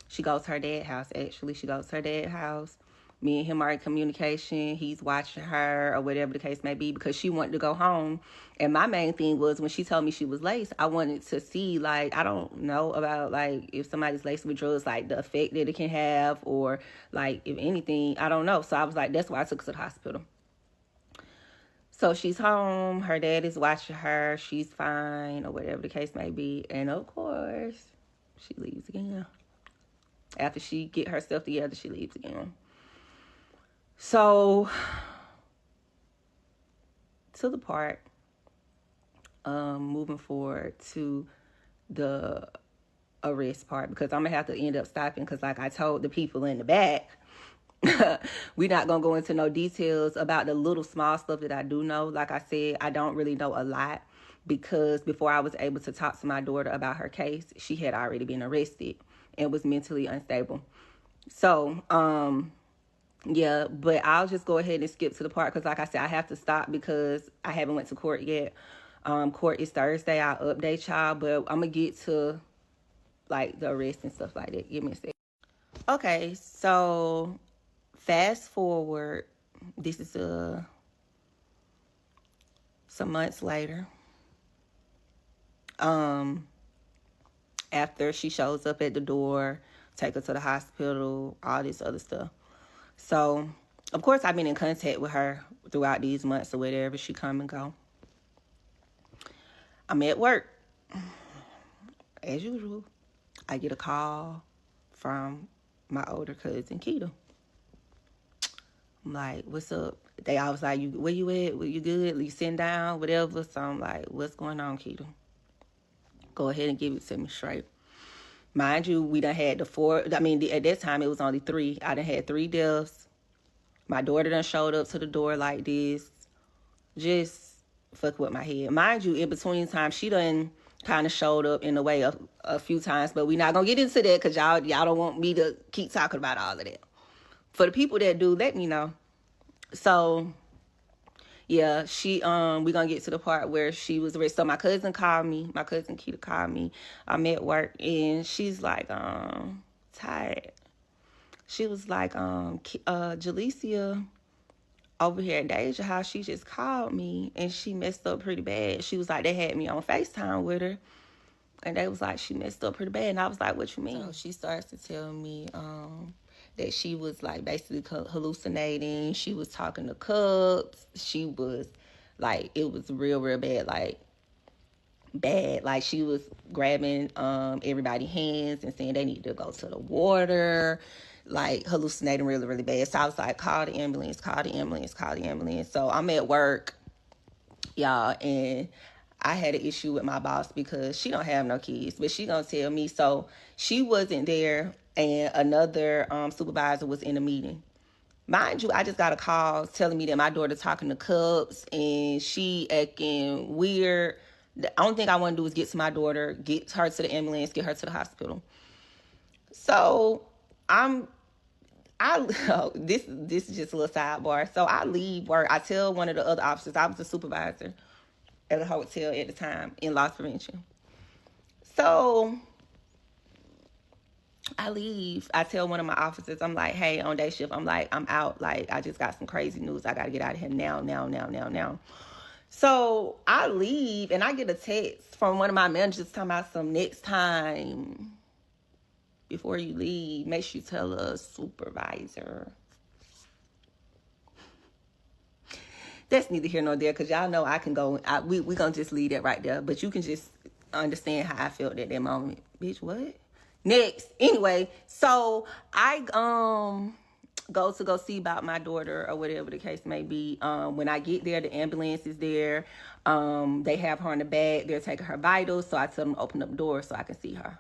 [SPEAKER 1] She goes to her dad's house, actually. She goes to her dad's house. Me and him are in communication. He's watching her or whatever the case may be because she wanted to go home. And my main thing was when she told me she was laced, I wanted to see, like, I don't know about, like, if somebody's laced with drugs, like, the effect that it can have or, like, if anything, I don't know. So I was like, that's why I took her to the hospital. So she's home. Her dad is watching her. She's fine or whatever the case may be. And, of course, she leaves again. After she get herself together, she leaves again. So, to the part, moving forward to the arrest part, because I'm going to have to end up stopping because like I told the people in the back, we're not going to go into no details about the little small stuff that I do know. Like I said, I don't really know a lot because before I was able to talk to my daughter about her case, she had already been arrested and was mentally unstable. So, yeah, but I'll just go ahead and skip to the part because, like I said, I have to stop because I haven't went to court yet. Court is Thursday. I'll update y'all, but I'm going to get to, like, the arrest and stuff like that. Give me a second. Okay, so fast forward. This is some months later. After she shows up at the door, take her to the hospital, all this other stuff. So, of course, I've been in contact with her throughout these months or whatever. She come and go. I'm at work. As usual, I get a call from my older cousin, Keita. I'm like, what's up? They always like, where you at? You good? You sitting down? Whatever. So I'm like, what's going on, Keita? Go ahead and give it to me straight. Mind you, we done had at that time it was only 3. I done had 3 deaths. My daughter done showed up to the door like this. Just fuck with my head. Mind you, in between times, she done kind of showed up in a way a few times, but we not going to get into that because y'all don't want me to keep talking about all of that. For the people that do, let me know. So, yeah, we gonna get to the part where she was arrested. So my cousin Keita called me. I'm at work and she's like, tired. She was like, Jalecia over here at Deja house, she just called me and she messed up pretty bad. She was like, they had me on FaceTime with her and they was like, she messed up pretty bad. And I was like, what you mean? So she starts to tell me, that she was like basically hallucinating. She was talking to cups. She was like, it was real bad, like bad. Like she was grabbing everybody's hands and saying they need to go to the water, like hallucinating really bad. So I was like, call the ambulance. So I'm at work, y'all, and I had an issue with my boss because she don't have no kids, but she gonna tell me. So she wasn't there and another supervisor was in a meeting. Mind you, I just got a call telling me that my daughter talking to Cubs and she acting weird. The only thing I want to do is get to my daughter, get her to the ambulance, get her to the hospital. So this is just a little sidebar. So I leave work. I tell one of the other officers, I was a supervisor at a hotel at the time in loss prevention. So I leave. I tell one of my officers, I'm like, hey, on day shift, I'm like, I'm out. Like, I just got some crazy news. I got to get out of here now. So I leave and I get a text from one of my managers talking about some next time before you leave, make sure you tell a supervisor. That's neither here nor there because y'all know I can go. We going to just leave that right there. But you can just understand how I felt at that moment. Bitch, what? Next. Anyway, so I go see about my daughter or whatever the case may be. When I get there, the ambulance is there. They have her in the bag. They're taking her vitals. So I tell them to open up the door so I can see her.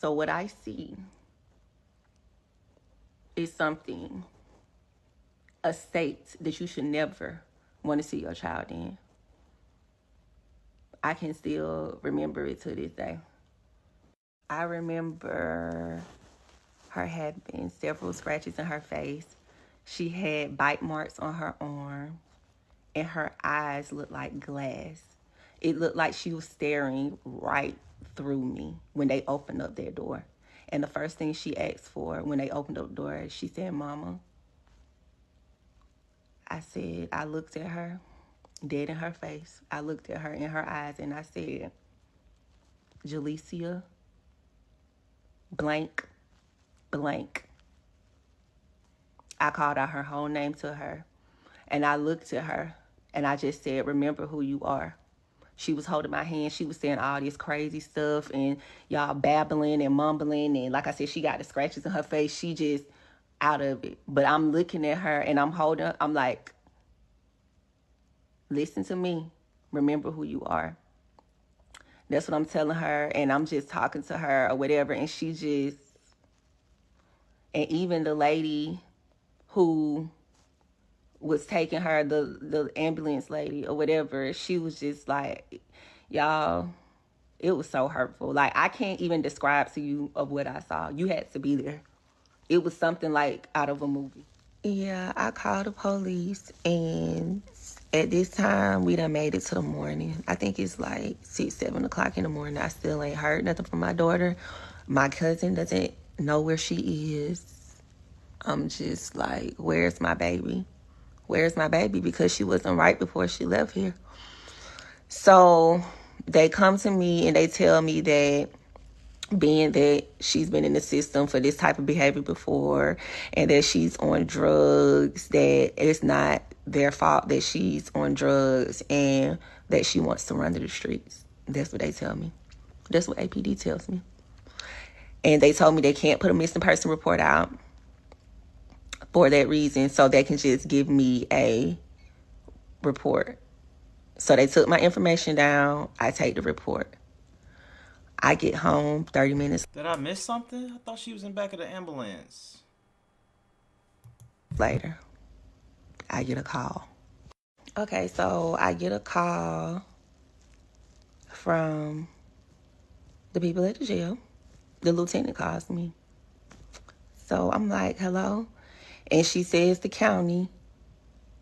[SPEAKER 1] So what I see is something, a state that you should never want to see your child in. I can still remember it to this day. I remember her having several scratches in her face. She had bite marks on her arm, and her eyes looked like glass. It looked like she was staring right through me when they opened up their door. And the first thing she asked for when they opened up the door, she said, "Mama." I looked at her, dead in her face. I looked at her in her eyes and I said, "Jalecia, blank, blank." I called out her whole name to her. And I looked at her and I just said, "Remember who you are." She was holding my hand. She was saying all this crazy stuff and y'all babbling and mumbling. And like I said, she got the scratches in her face. She just out of it. But I'm looking at her and I'm like, "Listen to me. Remember who you are." That's what I'm telling her. And I'm just talking to her or whatever. And and even the lady who was taking her, the ambulance lady or whatever, she was just like, y'all, it was so hurtful. Like, I can't even describe to you of what I saw. You had to be there. It was something like out of a movie. Yeah, I called the police, and at this time, we done made it to the morning. I think it's like 6, 7 o'clock in the morning. I still ain't heard nothing from my daughter. My cousin doesn't know where she is. I'm just like, where's my baby? Where's my baby? Because she wasn't right before she left here. So they come to me and they tell me that being that she's been in the system for this type of behavior before and that she's on drugs, that it's not their fault that she's on drugs and that she wants to run to the streets. That's what they tell me. That's what APD tells me. And they told me they can't put a missing person report out for that reason, so they can just give me a report. So they took my information down. I take the report. I get home 30 minutes.
[SPEAKER 2] Did I miss something? I thought she was in back of the ambulance.
[SPEAKER 1] Later, I get a call. Okay, so I get a call from the people at the jail. The lieutenant calls me. So I'm like, "Hello?" And she says the county.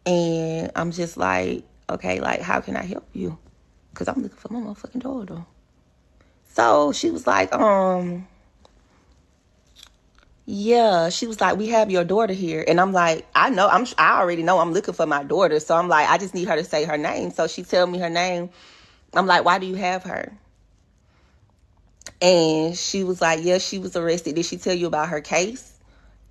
[SPEAKER 1] And I'm just like, okay, like, how can I help you? Because I'm looking for my motherfucking daughter. So she was like, yeah. She was like, "We have your daughter here." And I'm like, I already know I'm looking for my daughter. So I'm like, I just need her to say her name. So she tell me her name. I'm like, "Why do you have her?" And she was like, "Yeah, she was arrested." "Did she tell you about her case?"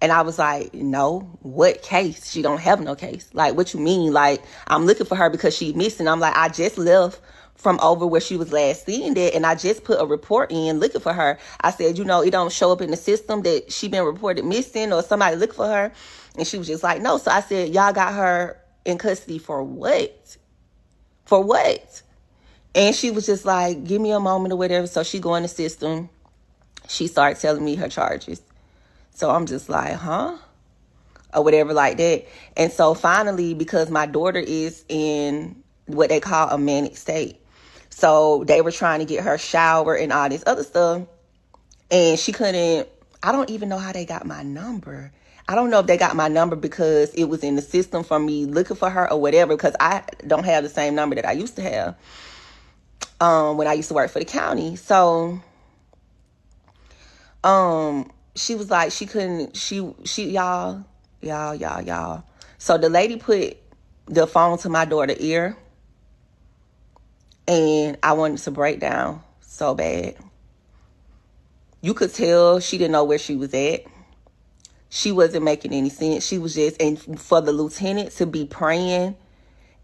[SPEAKER 1] And I was like, "No, what case? She don't have no case." Like, "What you mean?" Like, "I'm looking for her because she's missing." I'm like, "I just left from over where she was last seen at, and I just put a report in looking for her." I said, "It don't show up in the system that she been reported missing or somebody look for her." And she was just like, "No." So I said, "Y'all got her in custody for what? For what?" And she was just like, "Give me a moment or whatever." So she go in the system. She started telling me her charges. So I'm just like, huh? Or whatever like that. And so finally, because my daughter is in what they call a manic state, so they were trying to get her shower and all this other stuff. And she couldn't, I don't even know how they got my number. I don't know if they got my number because it was in the system for me looking for her or whatever, because I don't have the same number that I used to have when I used to work for the county. So she was like, she couldn't, y'all. So the lady put the phone to my daughter's ear, and I wanted to break down so bad. You could tell she didn't know where she was at. She wasn't making any sense. She was just, and for the lieutenant to be praying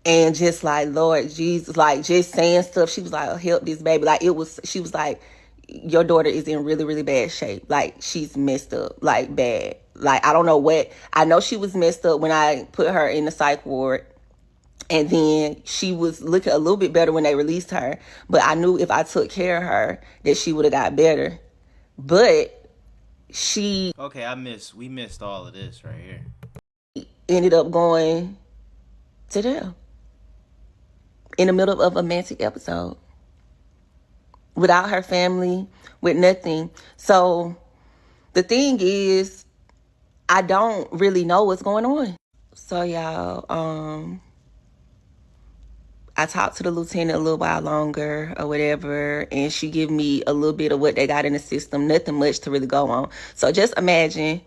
[SPEAKER 1] and just like, "Lord Jesus," like just saying stuff. She was like, "Oh, help this baby." Like she was like, "Your daughter is in really, really bad shape. Like, she's messed up, like bad. Like, I don't know what." I know she was messed up when I put her in the psych ward. And then she was looking a little bit better when they released her. But I knew if I took care of her that she would have got better. But she...
[SPEAKER 2] Okay, we missed all of this right here.
[SPEAKER 1] Ended up going to jail in the middle of a romantic episode. Without her family, with nothing. So the thing is, I don't really know what's going on. So y'all, I talked to the lieutenant a little while longer or whatever, and she give me a little bit of what they got in the system, nothing much to really go on. So just imagine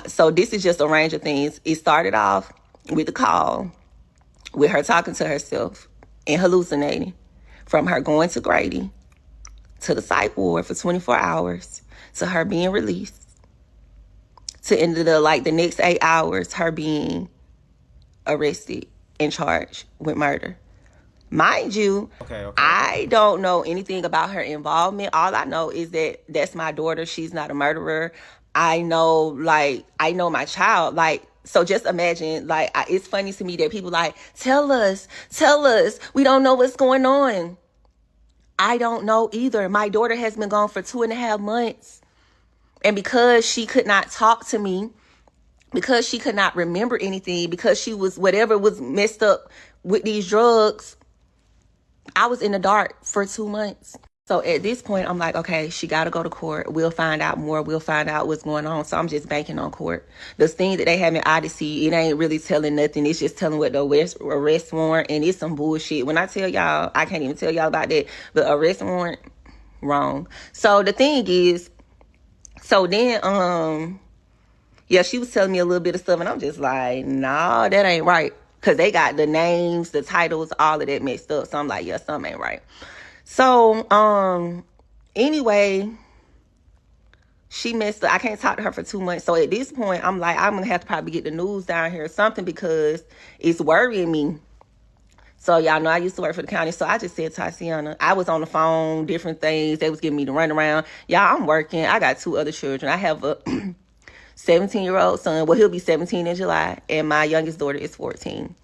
[SPEAKER 1] so this is just a range of things. It started off with the call, with her talking to herself and hallucinating, from her going to Grady, to the psych ward for 24 hours, to her being released, to end of the next 8 hours, her being arrested and charged with murder. Mind you,
[SPEAKER 2] Okay.
[SPEAKER 1] I don't know anything about her involvement. All I know is that that's my daughter. She's not a murderer. I know my child. So just imagine, it's funny to me that people tell us. We don't know what's going on. I don't know either. My daughter has been gone for 2.5 months. And because she could not talk to me, because she could not remember anything, because she was, whatever was messed up with these drugs, I was in the dark for 2 months. So at this point, I'm like, okay, she got to go to court. We'll find out more. We'll find out what's going on. So I'm just banking on court. The thing that they have in Odyssey, it ain't really telling nothing. It's just telling what the arrest warrant, and it's some bullshit. When I tell y'all, I can't even tell y'all about that. The arrest warrant, wrong. So the thing is, so then, yeah, she was telling me a little bit of stuff, and I'm just like, nah, that ain't right. Because they got the names, the titles, all of that mixed up. So I'm like, yeah, something ain't right. So, anyway, she messed up. I can't talk to her for 2 months. So at this point, I'm like, I'm going to have to probably get the news down here or something, because it's worrying me. So y'all know I used to work for the county. So I just said to Tatiana, I was on the phone, different things. They was giving me the runaround. Y'all, I'm working. I got 2 other children. I have a 17-year-old son. Well, he'll be 17 in July. And my youngest daughter is 14.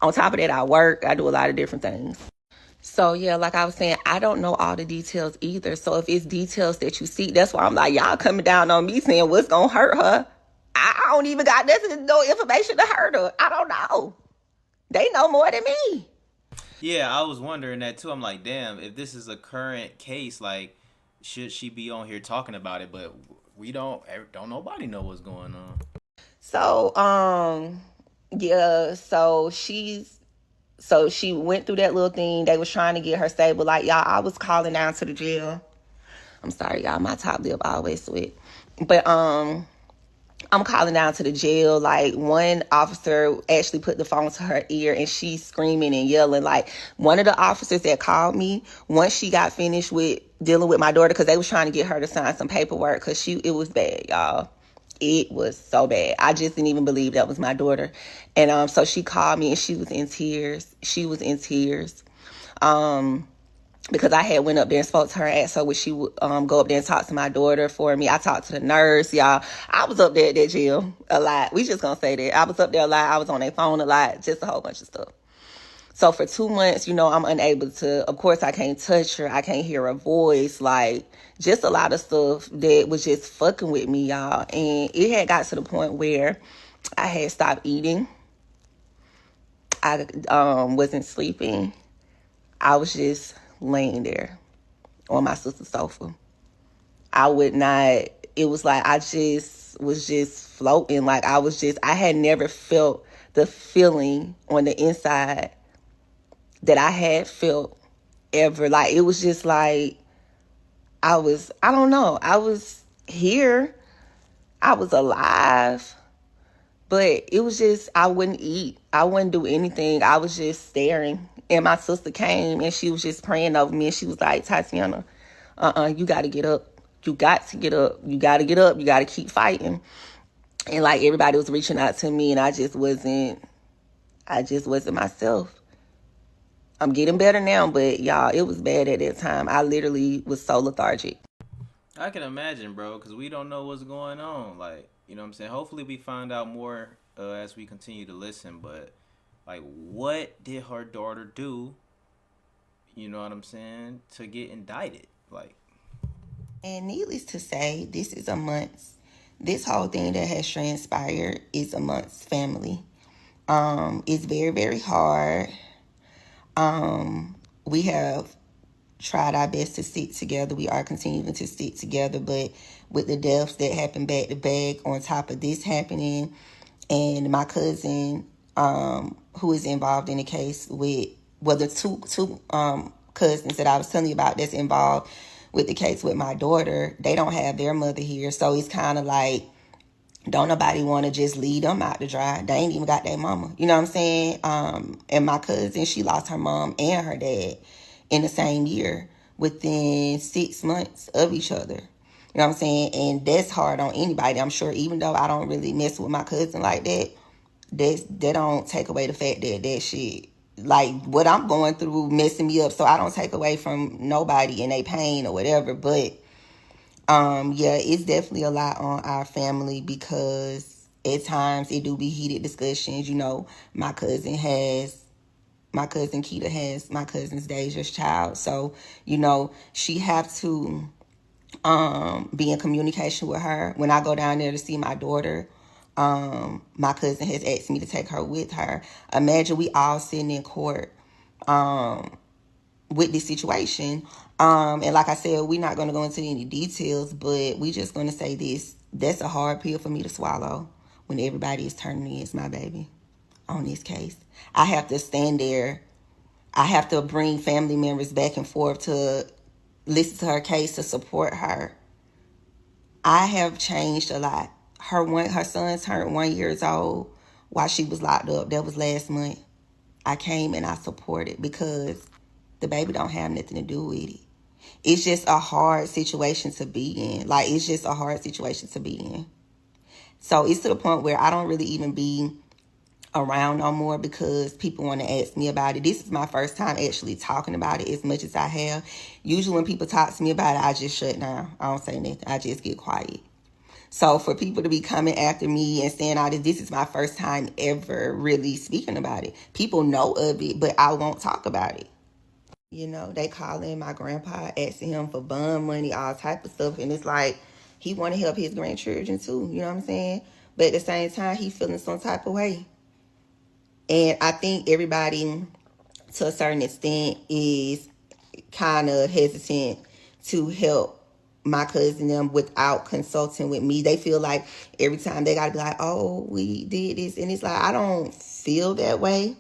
[SPEAKER 1] On top of that, I work. I do a lot of different things. So, yeah, like I was saying, I don't know all the details either. So if it's details that you see, that's why I'm like, y'all coming down on me saying what's going to hurt her. I don't even got no information to hurt her. I don't know. They know more than me.
[SPEAKER 2] Yeah, I was wondering that too. I'm like, damn, if this is a current case, should she be on here talking about it? But we don't nobody know what's going on.
[SPEAKER 1] So, yeah, so she went through that little thing. They was trying to get her stable. Y'all, I was calling down to the jail. I'm sorry, y'all, my top lip always sweat. But, I'm calling down to the jail. One officer actually put the phone to her ear, and she's screaming and yelling. One of the officers that called me, once she got finished with dealing with my daughter, because they was trying to get her to sign some paperwork, because it was bad, y'all. It was so bad. I just didn't even believe that was my daughter. And so she called me, and she was in tears. Because I had went up there and spoke to her, asked her would she would go up there and talk to my daughter for me. I talked to the nurse, y'all. I was up there at that jail a lot. We just gonna say that. I was up there a lot. I was on their phone a lot, just a whole bunch of stuff. So for 2 months, I'm unable to, of course, I can't touch her. I can't hear her voice. Just a lot of stuff that was just fucking with me, y'all. And it had got to the point where I had stopped eating. I wasn't sleeping. I was just laying there on my sister's sofa. I would not, it was I just was just floating. I had never felt the feeling on the inside that I had felt ever. It was just I don't know, I was here, I was alive, but it was just, I wouldn't eat, I wouldn't do anything. I was just staring. And my sister came, and she was just praying over me, and she was like, Tatiana, you got to get up. You got to get up. You got to get up. You got to keep fighting. And everybody was reaching out to me, and I just wasn't myself. I'm getting better now, but y'all, it was bad at that time. I literally was so lethargic.
[SPEAKER 2] I can imagine, bro, because we don't know what's going on. You know what I'm saying? Hopefully we find out more as we continue to listen, but what did her daughter do, you know what I'm saying, to get indicted?
[SPEAKER 1] And needless to say, this whole thing that has transpired is amongst family. It's very, very hard. We have tried our best to stick together. We are continuing to stick together, but with the deaths that happened back to back on top of this happening, and my cousin who is involved in the case with, well, the two cousins that I was telling you about that's involved with the case with my daughter. They don't have their mother here, so it's kind of like, don't nobody want to just leave them out to dry. They ain't even got their mama. You know what I'm saying? And my cousin, she lost her mom and her dad in the same year within 6 months of each other. You know what I'm saying? And that's hard on anybody. I'm sure, even though I don't really mess with my cousin like that, that don't take away the fact that that shit, like what I'm going through, messing me up. So I don't take away from nobody and they pain or whatever. But yeah, it's definitely a lot on our family because at times it do be heated discussions. You know, my cousin Keita has my cousin's Deja's child. So, you know, she have to be in communication with her. When I go down there to see my daughter, my cousin has asked me to take her with her. Imagine we all sitting in court with this situation. And like I said, we're not going to go into any details, but we just going to say this. That's a hard pill for me to swallow when everybody is turning against my baby on this case. I have to stand there. I have to bring family members back and forth to listen to her case, to support her. I have changed a lot. Her son turned 1 year old while she was locked up. That was last month. I came and I supported because the baby don't have nothing to do with it. It's just a hard situation to be in. Like, it's just a hard situation to be in. So it's to the point where I don't really even be around no more because people want to ask me about it. This is my first time actually talking about it as much as I have. Usually when people talk to me about it, I just shut down. I don't say nothing. I just get quiet. So for people to be coming after me and saying all this is my first time ever really speaking about it. People know of it, but I won't talk about it. You know, they calling my grandpa, asking him for bond money, all type of stuff. And it's like, he want to help his grandchildren too. You know what I'm saying? But at the same time, he feeling some type of way. And I think everybody, to a certain extent, is kind of hesitant to help my cousin them without consulting with me. They feel like every time they got to be like, oh, we did this. And it's like, I don't feel that way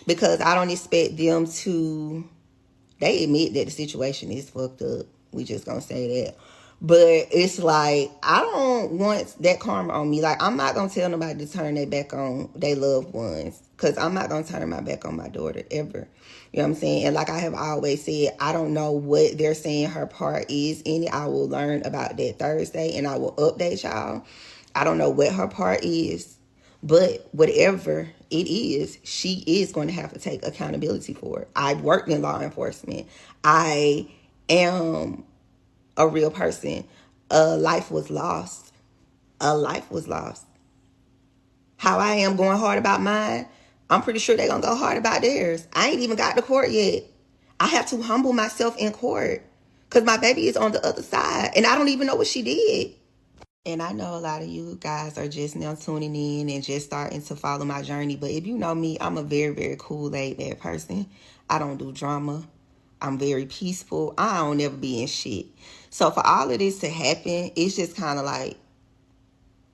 [SPEAKER 1] because I don't expect them to. They admit that the situation is fucked up. We just gonna say that. But it's like, I don't want that karma on me. Like, I'm not gonna tell nobody to turn their back on their loved ones. Because I'm not gonna turn my back on my daughter ever. You know what I'm saying? And like I have always said, I don't know what they're saying her part is in it. I will learn about that Thursday and I will update y'all. I don't know what her part is. But whatever it is, she is going to have to take accountability for it. I worked in law enforcement. I am a real person. A life was lost. A life was lost. How I am going hard about mine, I'm pretty sure they're going to go hard about theirs. I ain't even got to court yet. I have to humble myself in court because my baby is on the other side and I don't even know what she did. And I know a lot of you guys are just now tuning in and just starting to follow my journey. But if you know me, I'm a very, very cool, laid back person. I don't do drama. I'm very peaceful. I don't ever be in shit. So for all of this to happen, it's just kind of like,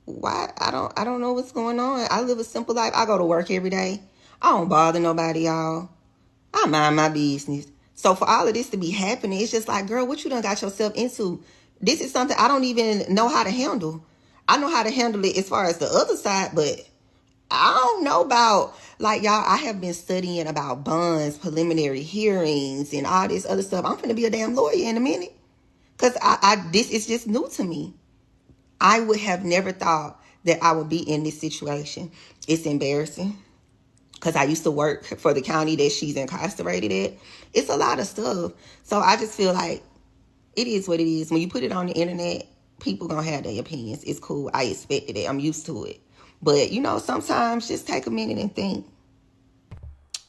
[SPEAKER 1] why? I don't know what's going on. I live a simple life. I go to work every day. I don't bother nobody, y'all. I mind my business. So for all of this to be happening, it's just like, girl, what you done got yourself into? This is something I don't even know how to handle. I know how to handle it as far as the other side, but I don't know about, like, y'all, I have been studying about bonds, preliminary hearings, and all this other stuff. I'm finna be a damn lawyer in a minute. Because this is just new to me. I would have never thought that I would be in this situation. It's embarrassing. Because I used to work for the county that she's incarcerated at. It's a lot of stuff. So I just feel like it is what it is. When you put it on the internet, people gonna have their opinions. It's cool. I expected it. I'm used to it. But, you know, sometimes just take a minute and think.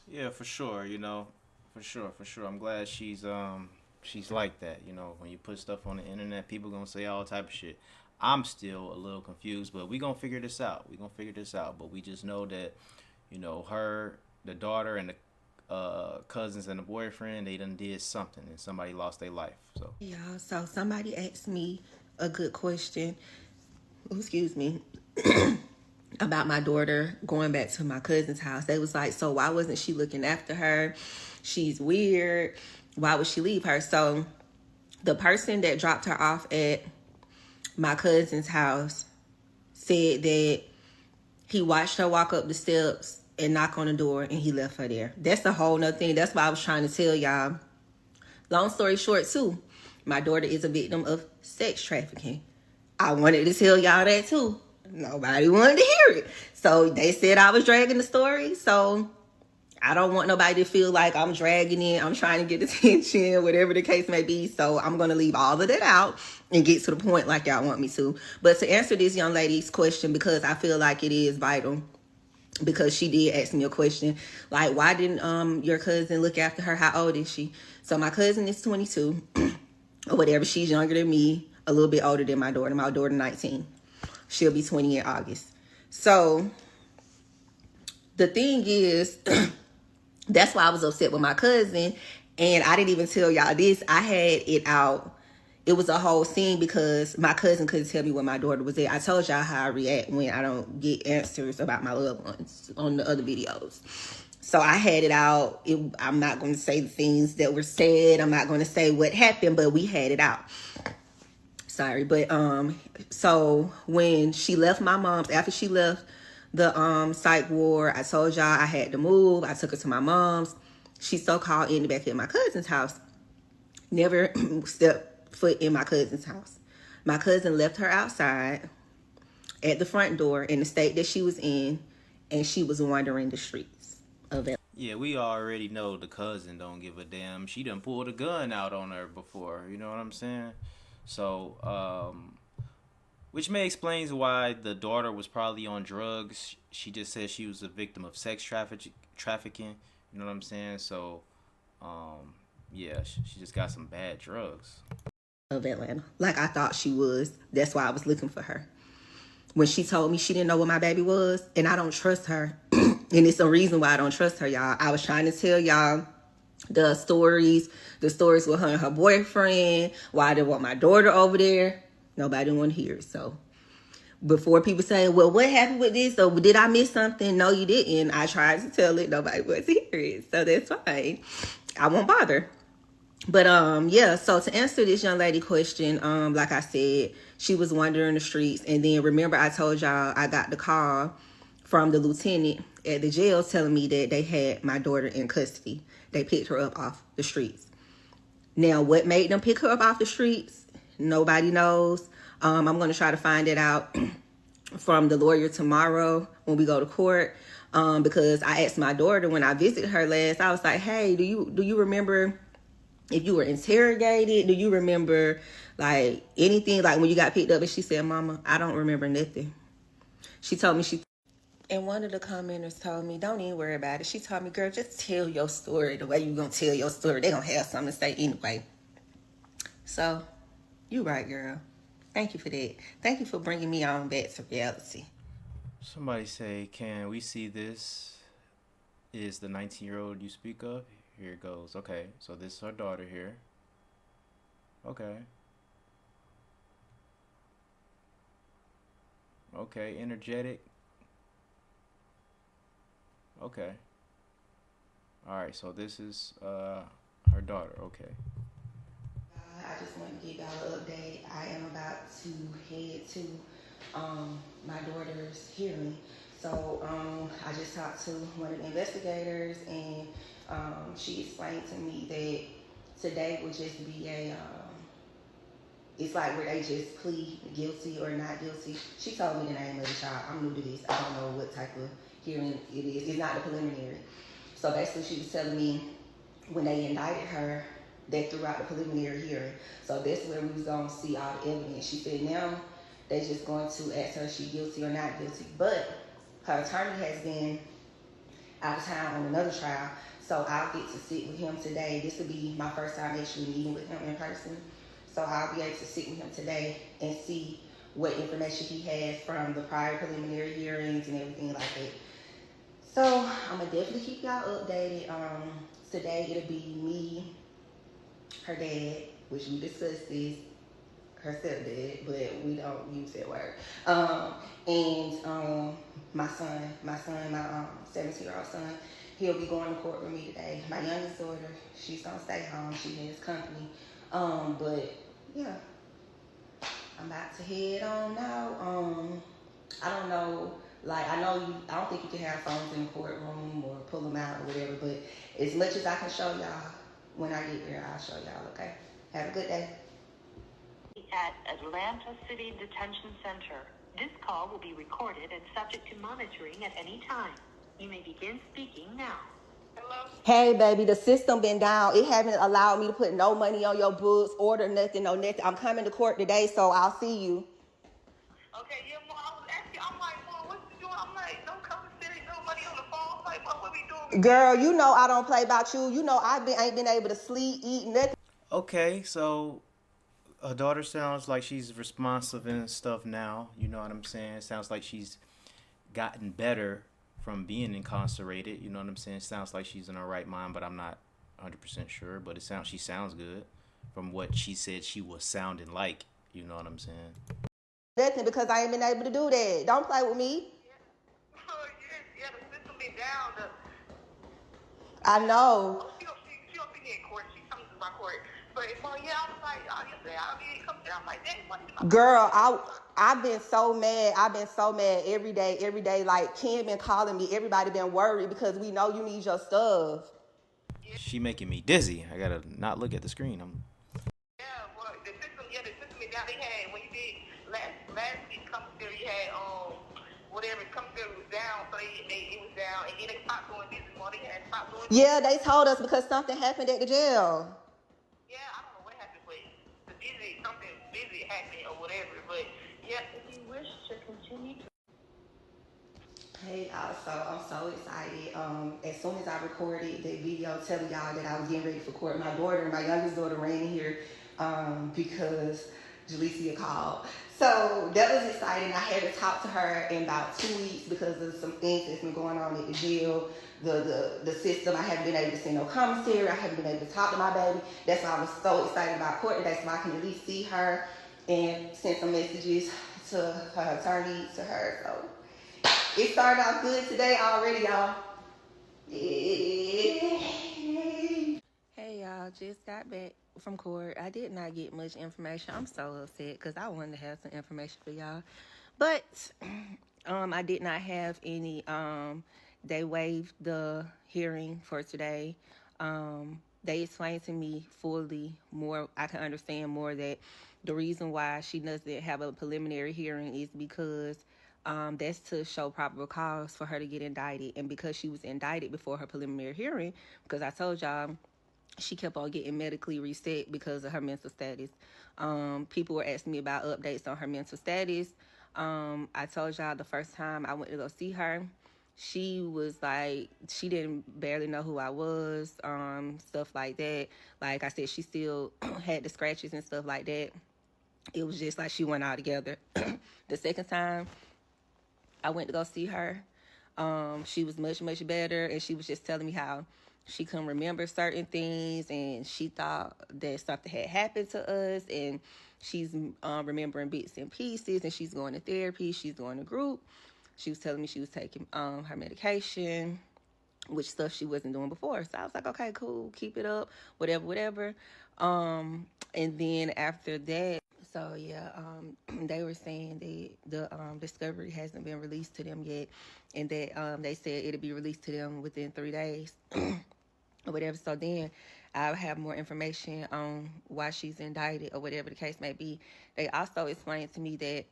[SPEAKER 2] Yeah, for sure. For sure. I'm glad she's like that. When you put stuff on the internet, people gonna say all type of shit. I'm still a little confused, but we gonna figure this out. But we just know that, her, the daughter, and the cousins and the boyfriend, they done did something, and somebody lost their life. So
[SPEAKER 1] Yeah, so somebody asked me a good question. Oh, excuse me. about my daughter going back to my cousin's house. They was like, so why wasn't she looking after her? She's weird. Why would she leave her? So the person that dropped her off at my cousin's house said that he watched her walk up the steps and knock on the door and he left her there. That's a whole nother thing. That's why I was trying to tell y'all. Long story short, too, my daughter is a victim of sex trafficking. I wanted to tell y'all that too. Nobody wanted to hear it. So they said I was dragging the story. So I don't want nobody to feel like I'm dragging it. I'm trying to get attention, whatever the case may be. So I'm going to leave all of that out and get to the point like y'all want me to. But to answer this young lady's question, because I feel like it is vital, because she did ask me a question, like, why didn't your cousin look after her? How old is she? So my cousin is 22 or whatever. She's younger than me, a little bit older than my daughter. My daughter 19. She'll be 20 in August. So the thing is, that's why I was upset with my cousin. And I didn't even tell y'all this. I had it out. It was a whole scene because my cousin couldn't tell me where my daughter was at. I told y'all how I react when I don't get answers about my loved ones on the other videos. So I had it out. I'm not going to say the things that were said. I'm not going to say what happened, but we had it out. Sorry, but so when she left my mom's, after she left the psych ward, I told y'all I had to move. I took her to my mom's. She so-called ended back at my cousin's house. Never stepped foot in my cousin's house. My cousin left her outside at the front door in the state that she was in, and she was wandering the streets of it.
[SPEAKER 2] Yeah, we already know the cousin don't give a damn. She done pulled a gun out on her before. You know what I'm saying? So, which may explains why the daughter was probably on drugs. She just said she was a victim of sex trafficking. You know what I'm saying? So, yeah, she just got some bad drugs.
[SPEAKER 1] Of Atlanta, like I thought she was. That's why I was looking for her. When she told me she didn't know what my baby was, and I don't trust her, and it's a reason why I don't trust her, y'all. I was trying to tell y'all the stories with her and her boyfriend, why I didn't want my daughter over there. Nobody didn't want to hear it. So before people say, well, what happened with this? Or did I miss something? No, you didn't. I tried to tell it. Nobody wants to hear it. So that's fine. I won't bother. But yeah, so to answer this young lady question, like I said, she was wandering the streets. And then remember I told y'all I got the call from the lieutenant at the jail telling me that they had my daughter in custody. They picked her up off the streets. Now, what made them pick her up off the streets? Nobody knows. I'm going to try to find it out from the lawyer tomorrow when we go to court. Because I asked my daughter when I visited her last, I was like, hey, do you remember if you were interrogated? Do you remember like anything like when you got picked up? And she said, Mama, I don't remember nothing. She told me and one of the commenters told me, don't even worry about it. She told me, girl, just tell your story the way you're going to tell your story. They're going to have something to say anyway. So, you right, girl. Thank you for that. Thank you for bringing me on back to reality.
[SPEAKER 2] Somebody say, can we see this? Is the 19-year-old you speak of? Here it goes. Okay, so this is her daughter here. Okay. Okay, energetic. Okay. Alright, so this is her daughter. Okay.
[SPEAKER 1] I just want to give y'all an update. I am about to head to my daughter's hearing. So I just talked to one of the investigators, and she explained to me that today would just be it's like where they just plead guilty or not guilty. She told me the name of the child. I'm new to this. I don't know what type of hearing it is. It's not the preliminary. So basically she was telling me when they indicted her, they threw out the preliminary hearing. So that's where we was going to see all the evidence. She said now they just going to ask her if she guilty or not guilty. But her attorney has been out of town on another trial. So I'll get to sit with him today. This will be my first time actually meeting with him in person. So I'll be able to sit with him today and see what information he has from the prior preliminary hearings and everything like that. So I'm going to definitely keep y'all updated. Today it'll be me, her dad, which we discussed this, her stepdad, but we don't use that word. And my 17-year-old son, he'll be going to court with me today. My youngest daughter, she's gonna stay home. She has company. But yeah, I'm about to head on now. I don't know. Like, I don't think you can have phones in the courtroom or pull them out or whatever, but as much as I can show y'all, when I get there, I'll show y'all, okay? Have a good day.
[SPEAKER 3] At Atlanta City Detention Center. This call will be recorded and subject to monitoring at any time. You may begin speaking now. Hello?
[SPEAKER 1] Hey, baby, the system been down. It haven't allowed me to put no money on your books, order nothing, no nothing. I'm coming to court today, so I'll see you.
[SPEAKER 3] Okay, yeah, Mom, I was asking, I'm like, Mom, what you doing? I'm like, no commissary, no money on the phone. I'm like, Mom, what we doing?
[SPEAKER 1] Girl, you know I don't play about you. You know ain't been able to sleep, eat, nothing.
[SPEAKER 2] Okay, so her daughter sounds like she's responsive and stuff now. You know what I'm saying? Sounds like she's gotten better from being incarcerated. You know what I'm saying? Sounds like she's in her right mind, but I'm not 100% sure. But she sounds good from what she said she was sounding like. You know what I'm saying?
[SPEAKER 1] Nothing, because I ain't been able to do that. Don't play with me.
[SPEAKER 3] Yeah, the system been down.
[SPEAKER 1] I know.
[SPEAKER 3] She don't see me in court. She comes to my court. But, Mom, yeah, I was like, yesterday, I didn't come down. I'm like, Daddy, what is my
[SPEAKER 1] Girl, I've been so mad. I've been so mad every day. Like, Ken been calling me. Everybody been worried because we know you need your stuff.
[SPEAKER 2] She making me dizzy. I gotta not look at the screen.
[SPEAKER 3] Yeah, well, the system is down. They had, when you did last week, commissary, you had, whatever, commissary was down, so it was down, and then they stopped doing this morning. They had stopped doing this.
[SPEAKER 1] Yeah, they told us because something happened at the jail.
[SPEAKER 3] Yeah, I don't know what happened, but something busy happened or whatever, but yeah. If you wish to continue to.
[SPEAKER 1] Hey, also, I'm so excited. As soon as I recorded that video telling y'all that I was getting ready for court, my youngest daughter, ran in here because Jalecia called. So that was exciting. I hadn't talked to her in about 2 weeks because of some things that's been going on at the jail, the system. I haven't been able to send no commissary. I haven't been able to talk to my baby. That's why I was so excited about court today, so I can at least see her and send some messages to her attorney, to her. So it started out good today already, y'all. Hey, y'all, just got back from court. I did not get much information. I'm so upset because I wanted to have some information for y'all. But I did not have any. They waived the hearing for today. They explained to me fully more. I can understand more that the reason why she doesn't have a preliminary hearing is because that's to show probable cause for her to get indicted. And because she was indicted before her preliminary hearing, because I told y'all she kept on getting medically reset because of her mental status. People were asking me about updates on her mental status. I told y'all the first time I went to go see her, she was like, she didn't barely know who I was, stuff like that. Like I said, she still had the scratches and stuff like that. It was just like she went all together. The second time I went to go see her, she was much, much better, and she was just telling me how she couldn't remember certain things, and she thought that something had happened to us, and she's remembering bits and pieces, and she's going to therapy, she's going to group. She was telling me she was taking her medication, which stuff she wasn't doing before. So I was like, okay, cool, keep it up, whatever. And then after that, so yeah, they were saying that the discovery hasn't been released to them yet, and that they said it'll be released to them within 3 days or whatever. So then I'll have more information on why she's indicted or whatever the case may be. They also explained to me that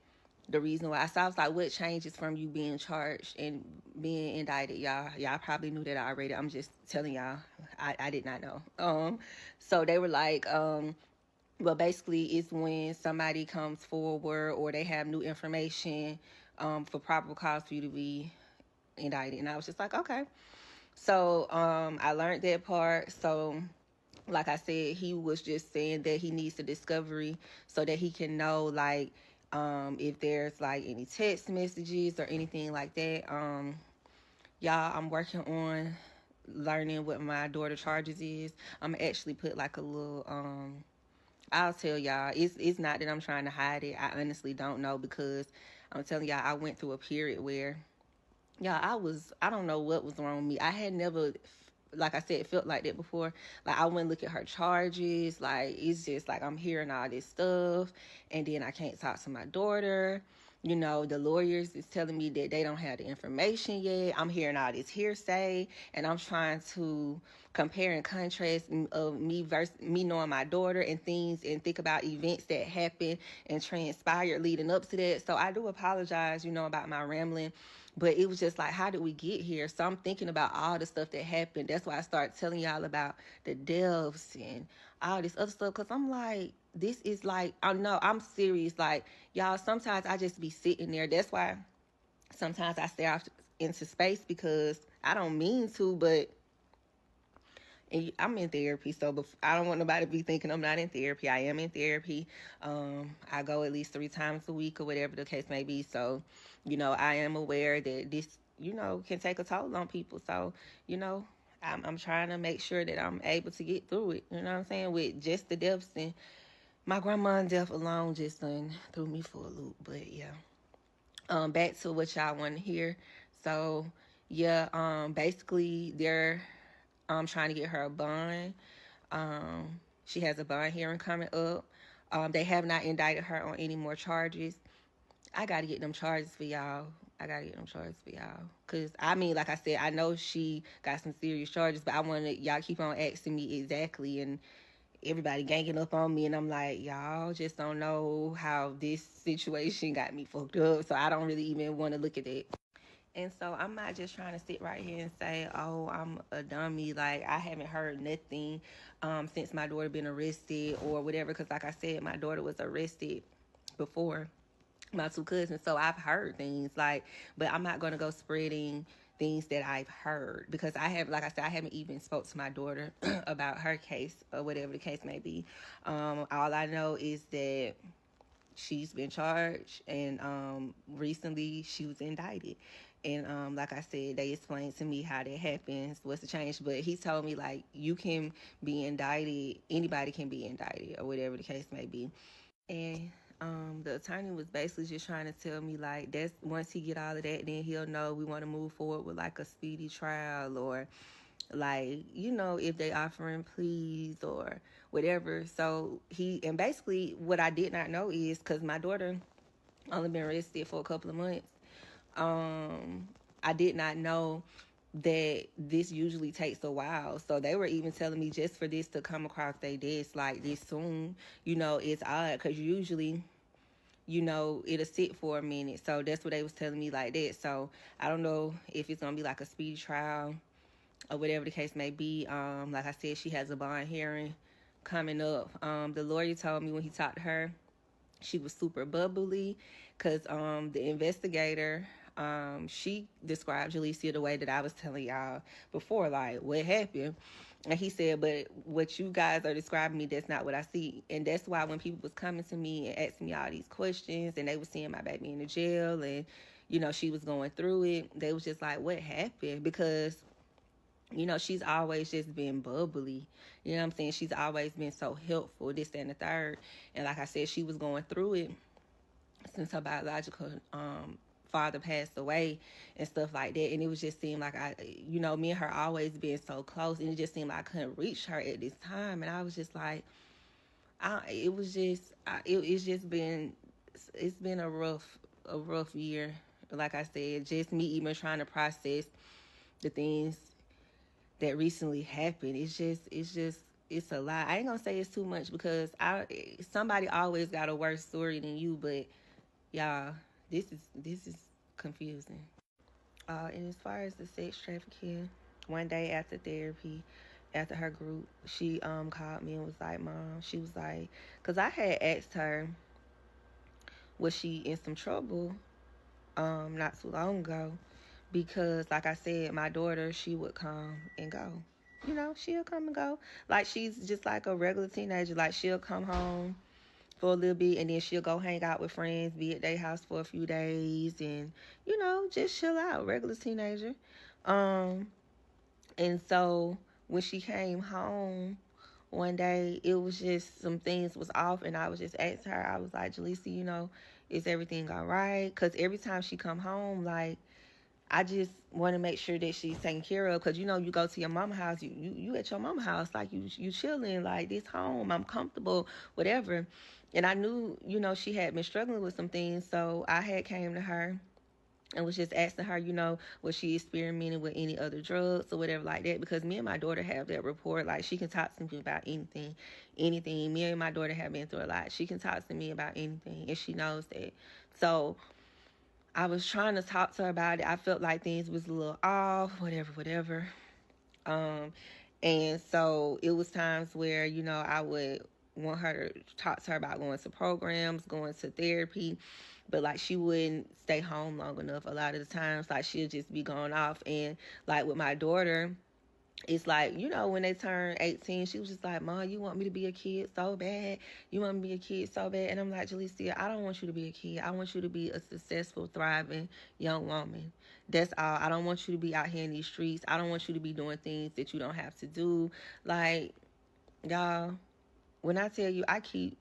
[SPEAKER 1] the reason why, I was like, what changes from you being charged and being indicted? Y'all probably knew that already. I'm just telling y'all, I did not know. So they were like, well, basically, it's when somebody comes forward or they have new information for probable cause for you to be indicted. And I was just like, okay. So I learned that part. So like I said, he was just saying that he needs the discovery so that he can know, like, if there's like any text messages or anything like that. Y'all, I'm working on learning what my daughter charges is. I'm actually put like a little I'll tell y'all. It's not that I'm trying to hide it. I honestly don't know, because I'm telling y'all, I went through a period where, yeah, I don't know what was wrong with me. I had never, like I said, felt like that before. Like, I went look at her charges. Like, it's just like I'm hearing all this stuff, and then I can't talk to my daughter. You know, the lawyers is telling me that they don't have the information yet. I'm hearing all this hearsay, and I'm trying to compare and contrast of me versus me knowing my daughter and things, and think about events that happened and transpired leading up to that. So I do apologize, about my rambling, but it was just like, how did we get here? So I'm thinking about all the stuff that happened. That's why I started telling y'all about the deaths and all this other stuff, because I'm like, this is like, I know, I'm serious. Like, y'all, sometimes I just be sitting there. That's why sometimes I stay off into space, because I don't mean to, but I'm in therapy, so I don't want nobody to be thinking I'm not in therapy. I am in therapy. I go at least 3 times a week or whatever the case may be. So, I am aware that this, can take a toll on people. So, I'm trying to make sure that I'm able to get through it. You know what I'm saying? With just the deaths, and my grandma's death alone just threw me for a loop. But yeah. Back to what y'all want to hear. So yeah, basically they're trying to get her a bond. She has a bond hearing coming up. They have not indicted her on any more charges. I gotta get them charges for y'all. Cause I mean, like I said, I know she got some serious charges, but I want y'all keep on asking me exactly, and everybody ganging up on me, and I'm like, y'all just don't know how this situation got me fucked up, so I don't really even want to look at it. And so I'm not just trying to sit right here and say, oh, I'm a dummy. Like, I haven't heard nothing since my daughter been arrested or whatever. Because like I said, my daughter was arrested before my 2 cousins. So I've heard things, like, but I'm not going to go spreading things that I've heard, because like I said, I haven't even spoke to my daughter about her case or whatever the case may be. All I know is that she's been charged, and recently she was indicted. And like I said, they explained to me how that happens, what's the change. But he told me, like, you can be indicted, anybody can be indicted or whatever the case may be. And the attorney was basically just trying to tell me, like, that's once he get all of that, then he'll know we want to move forward with like a speedy trial, or like, if they offering pleas or whatever. So and basically what I did not know is, because my daughter only been arrested for a couple of months, I did not know that this usually takes a while. So they were even telling me, just for this to come across their desk like this soon, it's odd, because usually it'll sit for a minute. So that's what they was telling me, like that. So I don't know if it's gonna be like a speedy trial or whatever the case may be. Like I said, she has a bond hearing coming up. The lawyer told me when he talked to her, she was super bubbly, because the investigator, she described Jalecia the way that I was telling y'all before, like, what happened. And he said, but what you guys are describing me, that's not what I see. And that's why when people was coming to me and asking me all these questions, and they was seeing my baby in the jail, and she was going through it, they was just like, what happened? Because she's always just been bubbly. You know what I'm saying? She's always been so helpful, this, that, and the third. And like I said, she was going through it since her biological father passed away and stuff like that. And it was just seemed like me and her always been so close. And it just seemed like I couldn't reach her at this time. And I was just like, it's been a rough year. Like I said, just me even trying to process the things that recently happened. It's a lot. I ain't gonna say it's too much, because somebody always got a worse story than you, but y'all, this is confusing. And as far as the sex trafficking, one day after therapy, after her group, she called me and was like, Mom, she was like, because I had asked her, was she in some trouble not too long ago, because like I said, my daughter, she would come and go. She'll come and go. Like, she's just like a regular teenager. Like, she'll come home for a little bit, and then she'll go hang out with friends, be at their house for a few days, and just chill out. Regular teenager. And so when she came home one day. It was just some things was off, and I was just asking her. I was like, Jaleesa, is everything all right? Because every time she come home, like, I just want to make sure that she's taken care of. Because, you go to your mama house, you at your mama house, like, you chilling, like, this home, I'm comfortable, whatever. And I knew, she had been struggling with some things, so I had came to her and was just asking her, was she experimenting with any other drugs or whatever like that? Because me and my daughter have that rapport. Like, she can talk to me about anything. Me and my daughter have been through a lot. She can talk to me about anything, and she knows that. So I was trying to talk to her about it. I felt like things was a little off, whatever. And so it was times where, I would want her to talk to her about going to programs, going to therapy, but like she wouldn't stay home long enough. A lot of the times, like, she'll just be going off. And like with my daughter, it's like, when they turn 18, she was just like, Mom, you want me to be a kid so bad? You want me to be a kid so bad? And I'm like, Jaleesa, I don't want you to be a kid. I want you to be a successful, thriving young woman. That's all. I don't want you to be out here in these streets. I don't want you to be doing things that you don't have to do. Like, y'all, when I tell you, I keep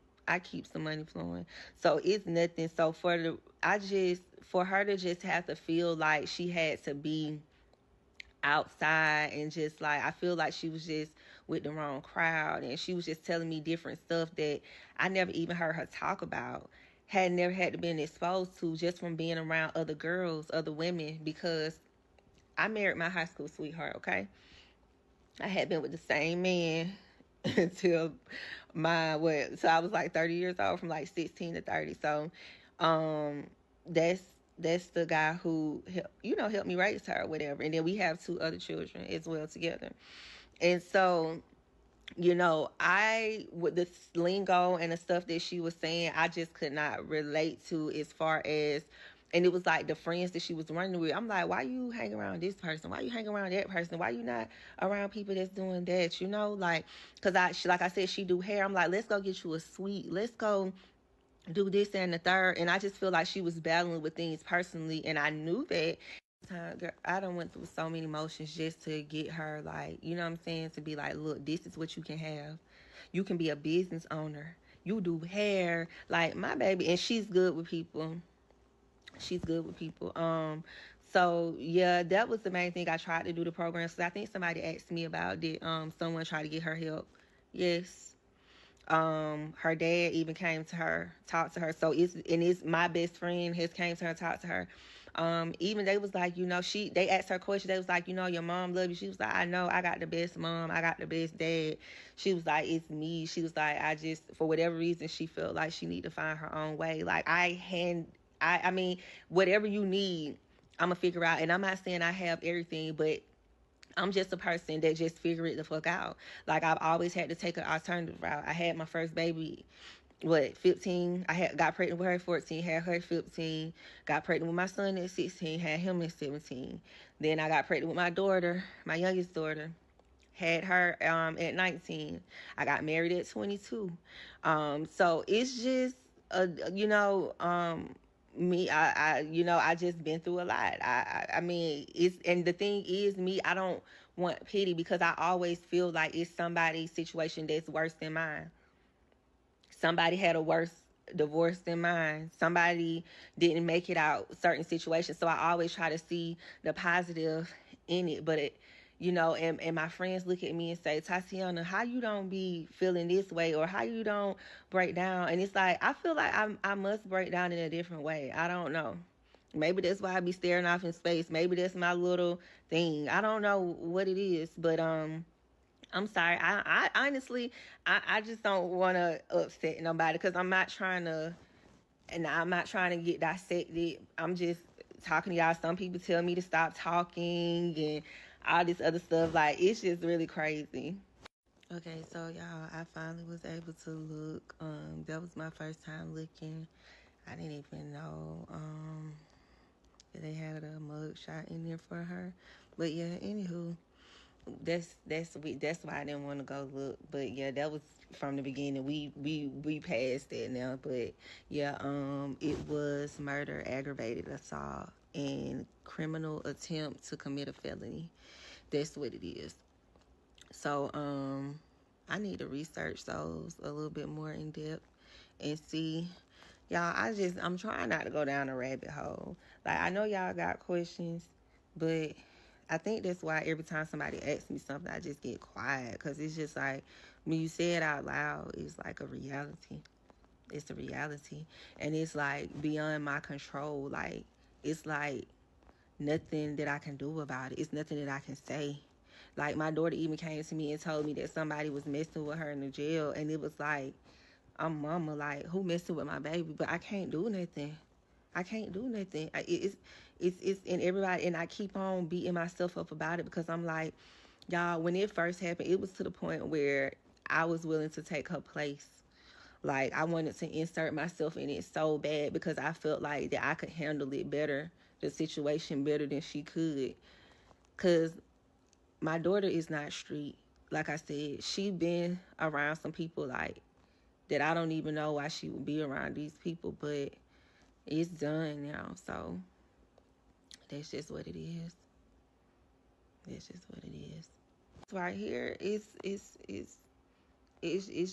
[SPEAKER 1] some money flowing. So it's nothing. So for her to just have to feel like she had to be outside, and just like, I feel like she was just with the wrong crowd, and she was just telling me different stuff that I never even heard her talk about, had never had to been exposed to, just from being around other girls, other women. Because I married my high school sweetheart, okay? I had been with the same man until so I was like 30 years old, from like 16 to 30. So that's the guy who helped me raise her or whatever. And then we have 2 other children as well together. And so, with the lingo and the stuff that she was saying, I just could not relate to, as far as, and it was like the friends that she was running with. I'm like, why you hang around this person? Why you hang around that person? Why you not around people that's doing that? Like, because like I said, she do hair. I'm like, let's go get you a suite. Let's go do this and the third. And I just feel like she was battling with things personally, and I knew that. Girl, I done went through so many emotions just to get her, like, you know what I'm saying, to be like, look, this is what you can have. You can be a business owner. You do hair, like my baby, and she's good with people. So yeah, that was the main thing I tried to do the program. So I think somebody asked me about, did someone try to get her help? Yes. Her dad even came to her, talked to her. So it's my best friend has came to her, talked to her. Even they was like, they asked her questions. They was like, your mom love you. She was like, I know, I got the best mom, I got the best dad. She was like, it's me. She was like, I just, for whatever reason, she felt like she need to find her own way. Like, I mean, whatever you need, I'm gonna figure out. And I'm not saying I have everything, but I'm just a person that just figure it the fuck out. Like, I've always had to take an alternative route. I had my first baby, 15? Got pregnant with her at 14, had her at 15, got pregnant with my son at 16, had him at 17. Then I got pregnant with my daughter, my youngest daughter, had her at 19. I got married at 22. So it's just, me, I just been through a lot. I mean, and the thing is, me, I don't want pity, because I always feel like it's somebody's situation that's worse than mine. Somebody had a worse divorce than mine. Somebody didn't make it out certain situations. So I always try to see the positive in it. But and my friends look at me and say, Tatiana, how you don't be feeling this way, or how you don't break down? And it's like, I feel like I must break down in a different way. I don't know. Maybe that's why I be staring off in space. Maybe that's my little thing. I don't know what it is, but I'm sorry. I honestly, I just don't want to upset nobody, because I'm not trying to get dissected. I'm just talking to y'all. Some people tell me to stop talking and all this other stuff. Like, it's just really crazy. Okay, so y'all, I finally was able to look. That was my first time looking. I didn't even know that they had a mug shot in there for her. But yeah, anywho, that's why I didn't want to go look. But yeah, that was from the beginning. We passed that now. But yeah, it was murder, aggravated assault, and criminal attempt to commit a felony. That's what it is. So I need to research those a little bit more in depth and see. Y'all, I'm trying not to go down a rabbit hole. Like, I know y'all got questions, but I think that's why every time somebody asks me something, I just get quiet. Because it's just like, when you say it out loud, it's like a reality. It's a reality. And it's like beyond my control. Like, it's like nothing that I can do about it. It's nothing that I can say. Like, my daughter even came to me and told me that somebody was messing with her in the jail. And it was like, I'm mama, like, who messing with my baby? But I can't do nothing. I can't do nothing. It's in everybody, and I keep on beating myself up about it because I'm like, y'all, when it first happened, it was to the point where I was willing to take her place. Like, I wanted to insert myself in it so bad because I felt like that I could handle it better, the situation better than she could. Because my daughter is not street. Like I said, she been around some people like that I don't even know why she would be around these people, but it's done now. So that's just what it is. That's just what it is. Right here, it's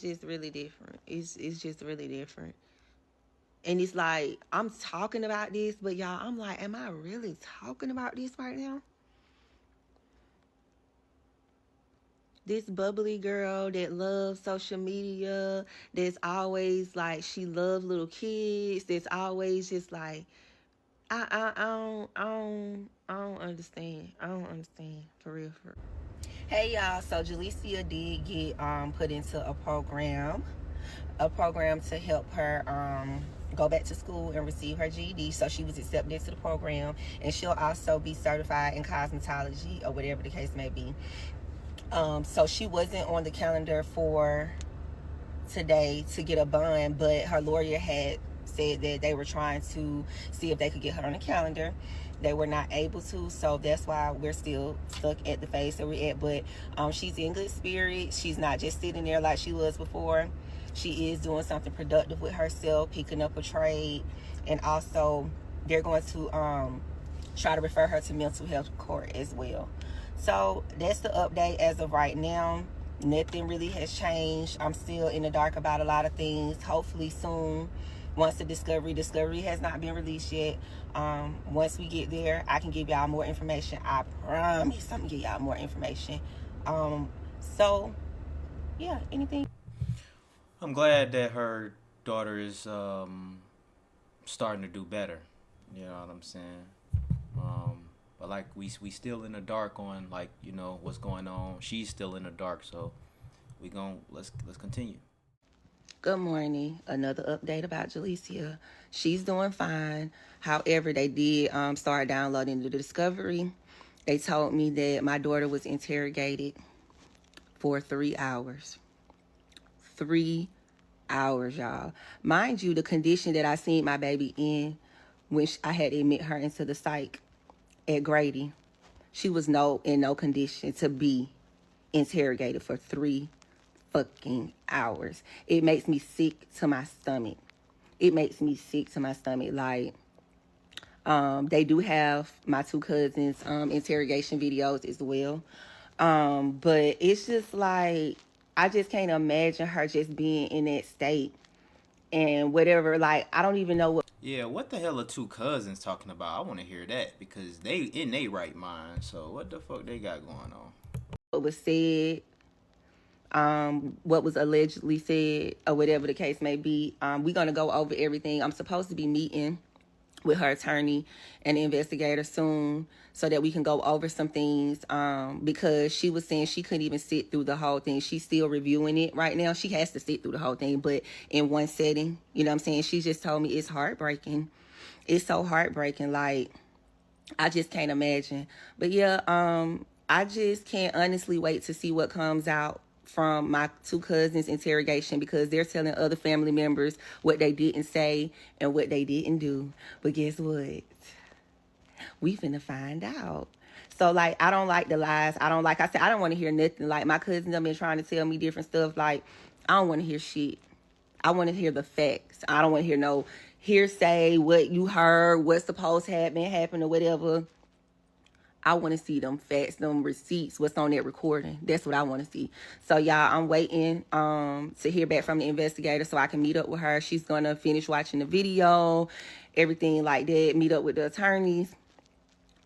[SPEAKER 1] just really different. It's just really different. And it's like, I'm talking about this, but y'all, I'm like, am I really talking about this right now? This bubbly girl that loves social media, that's always like, she loves little kids, that's always just like, I don't understand. I don't understand, for real, for real. Hey y'all, so Jalecia did get put into a program to help her go back to school and receive her GED. So she was accepted into the program, and she'll also be certified in cosmetology or whatever the case may be. So she wasn't on the calendar for today to get a bond, but her lawyer had said that they were trying to see if they could get her on the calendar. They were not able to, so that's why we're still stuck at the phase that we're at. But she's in good spirits. She's not just sitting there like she was before. She is doing something productive with herself, picking up a trade, and also they're going to try to refer her to mental health court as well. So that's the update as of right now. Nothing really has changed. I'm still in the dark about a lot of things. Hopefully soon, once the discovery has not been released yet. Once we get there, I can give y'all more information. I promise I'm gonna give y'all more information. So yeah, anything.
[SPEAKER 2] I'm glad that her daughter is starting to do better. You know what I'm saying? But like we still in the dark on, like, you know, what's going on. She's still in the dark, so let's continue.
[SPEAKER 1] Good morning. Another update about Jalecia. She's doing fine. However, they did start downloading the discovery. They told me that my daughter was interrogated for 3 hours. 3 hours, y'all. Mind you, the condition that I seen my baby in when I had to admit her into the psych at Grady, she was in no condition to be interrogated for 3 fucking hours. It makes me sick to my stomach. Like, they do have my 2 cousins interrogation videos as well. But it's just like, I just can't imagine her just being in that state and whatever. Like, I don't even know what.
[SPEAKER 2] Yeah, what the hell are 2 cousins talking about? I want to hear that because they in their right mind. So what the fuck they got going on?
[SPEAKER 1] What was said, what was allegedly said, or whatever the case may be. We're gonna go over everything. I'm supposed to be meeting with her attorney and investigator soon so that we can go over some things, because she was saying she couldn't even sit through the whole thing. She's still reviewing it right now. She has to sit through the whole thing, but in one setting. You know what I'm saying? She just told me it's heartbreaking. It's so heartbreaking. Like, I just can't imagine. But yeah, I just can't honestly wait to see what comes out from my 2 cousins' interrogation, because they're telling other family members what they didn't say and what they didn't do. But guess what? We finna find out. So, like, I don't like the lies. I don't want to hear nothing. Like, my cousins have been trying to tell me different stuff. Like, I don't want to hear shit. I want to hear the facts. I don't want to hear no hearsay, what you heard, what's supposed to happen, or whatever. I want to see them facts, them receipts, what's on that recording. That's what I want to see. So y'all, I'm waiting to hear back from the investigator so I can meet up with her. She's gonna finish watching the video, everything like that, meet up with the attorneys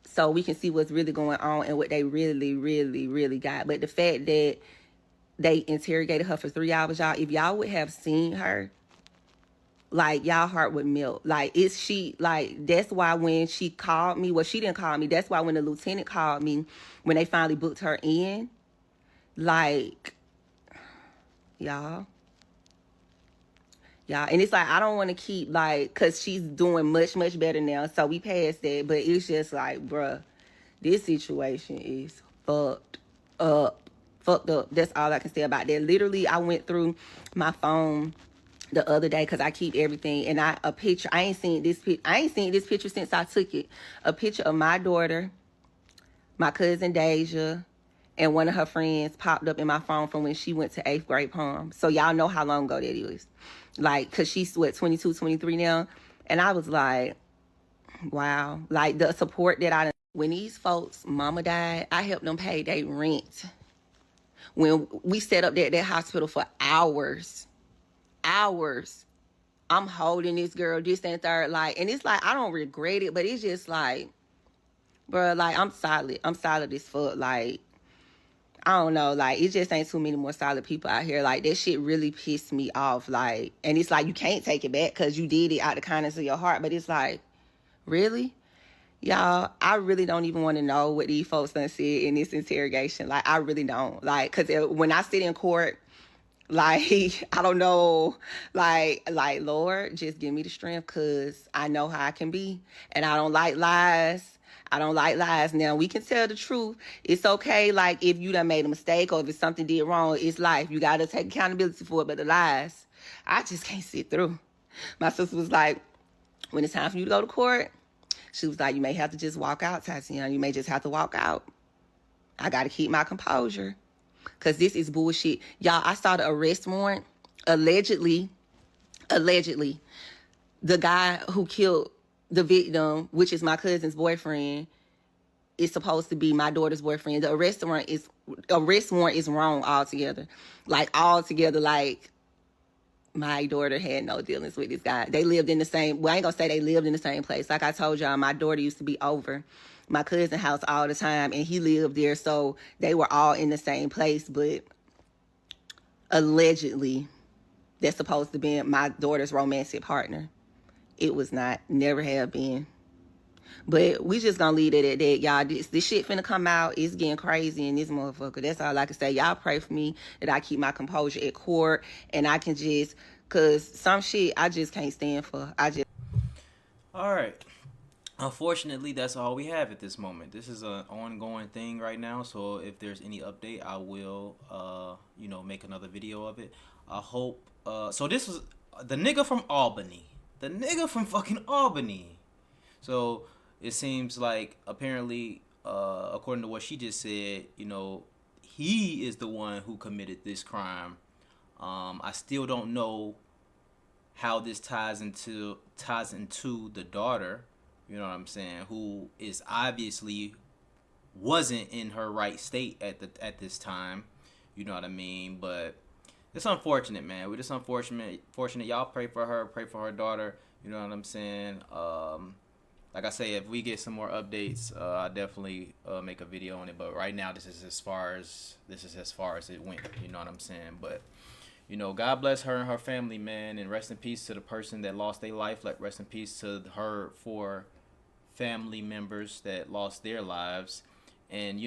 [SPEAKER 1] so we can see what's really going on and what they really, really, really got. But the fact that they interrogated her for 3 hours, y'all, if y'all would have seen her, like, y'all heart would melt. Like, that's why when she called me, well, she didn't call me. That's why when the lieutenant called me, when they finally booked her in, like, y'all. And it's like, I don't want to keep, like, because she's doing much, much better now. So we passed that. But it's just like, bruh, this situation is fucked up. Fucked up. That's all I can say about that. Literally, I went through my phone the other day because I keep everything, and I ain't seen this picture since I took it. A picture of my daughter, my cousin Deja, and one of her friends popped up in my phone from when she went to 8th grade prom. So y'all know how long ago that is. Like, because she's 22, 23 now. And I was like, wow. Like, the support that when these folks mama died, I helped them pay their rent. When we set up that hospital for hours, I'm holding this girl, this and third, like, and it's like, I don't regret it, but it's just like, bro, like, I'm solid as fuck, like, I don't know, like, it just ain't too many more solid people out here. Like, that shit really pissed me off, like, and it's like, you can't take it back because you did it out the kindness of your heart, but it's like, really? Y'all, I really don't even want to know what these folks done said in this interrogation. Like, I really don't, like, because when I sit in court, like, I don't know, like, Lord, just give me the strength, because I know how I can be, and I don't like lies. Now, we can tell the truth. It's okay, like, if you done made a mistake or if it's something did wrong, it's life. You got to take accountability for it, but the lies, I just can't sit through. My sister was like, when it's time for you to go to court, she was like, you may have to just walk out, Tatiana. You may just have to walk out. I got to keep my composure. Because this is bullshit. Y'all, I saw the arrest warrant. Allegedly, the guy who killed the victim, which is my cousin's boyfriend, is supposed to be my daughter's boyfriend. The arrest warrant is wrong altogether. Like, my daughter had no dealings with this guy. They lived in the same, well, I ain't gonna say they lived in the same place. Like I told y'all, my daughter used to be over my cousin's house all the time, and he lived there, so they were all in the same place. But allegedly, that's supposed to be my daughter's romantic partner. It was not, never have been. But we just gonna leave it at that, y'all. This shit finna come out. It's getting crazy in this motherfucker. That's all I can say. Y'all pray for me that I keep my composure at court, and I can just, cause some shit I just can't stand for.
[SPEAKER 2] All right. Unfortunately, that's all we have at this moment. This is an ongoing thing right now, so if there's any update, I will, make another video of it. I hope. So this was the nigga from Albany. The nigga from fucking Albany. So it seems like apparently, according to what she just said, he is the one who committed this crime. I still don't know how this ties into the daughter. You know what I'm saying? Who is obviously wasn't in her right state at this time. You know what I mean? But it's unfortunate, man. We're just unfortunate. Y'all pray for her daughter. You know what I'm saying? Like I say, if we get some more updates, I'll definitely make a video on it. But right now, this is as far as it went. You know what I'm saying? But God bless her and her family, man, and rest in peace to the person that lost their life. Like, rest in peace to her four family members that lost their lives. And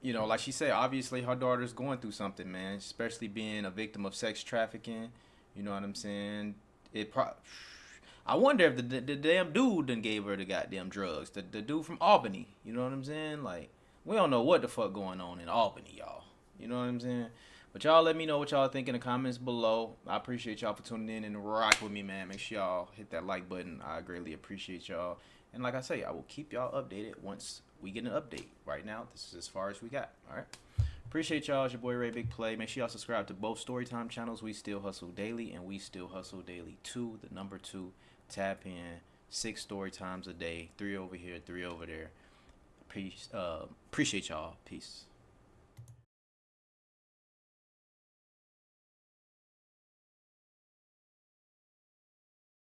[SPEAKER 2] like she said, obviously her daughter's going through something, man. Especially being a victim of sex trafficking. You know what I'm saying? I wonder if the damn dude done gave her the goddamn drugs. The dude from Albany. You know what I'm saying? Like, we don't know what the fuck going on in Albany, y'all. You know what I'm saying? But y'all let me know what y'all think in the comments below. I appreciate y'all for tuning in and rock with me, man. Make sure y'all hit that like button. I greatly appreciate y'all. And like I say, I will keep y'all updated once we get an update. Right now, this is as far as we got. All right. Appreciate y'all. It's your boy Ray Big Play. Make sure y'all subscribe to both Storytime channels. We Still Hustle Daily and We Still Hustle Daily 2, the number 2. Tap in, 6 story times a day, 3 over here, 3 over there. Appreciate y'all. Peace.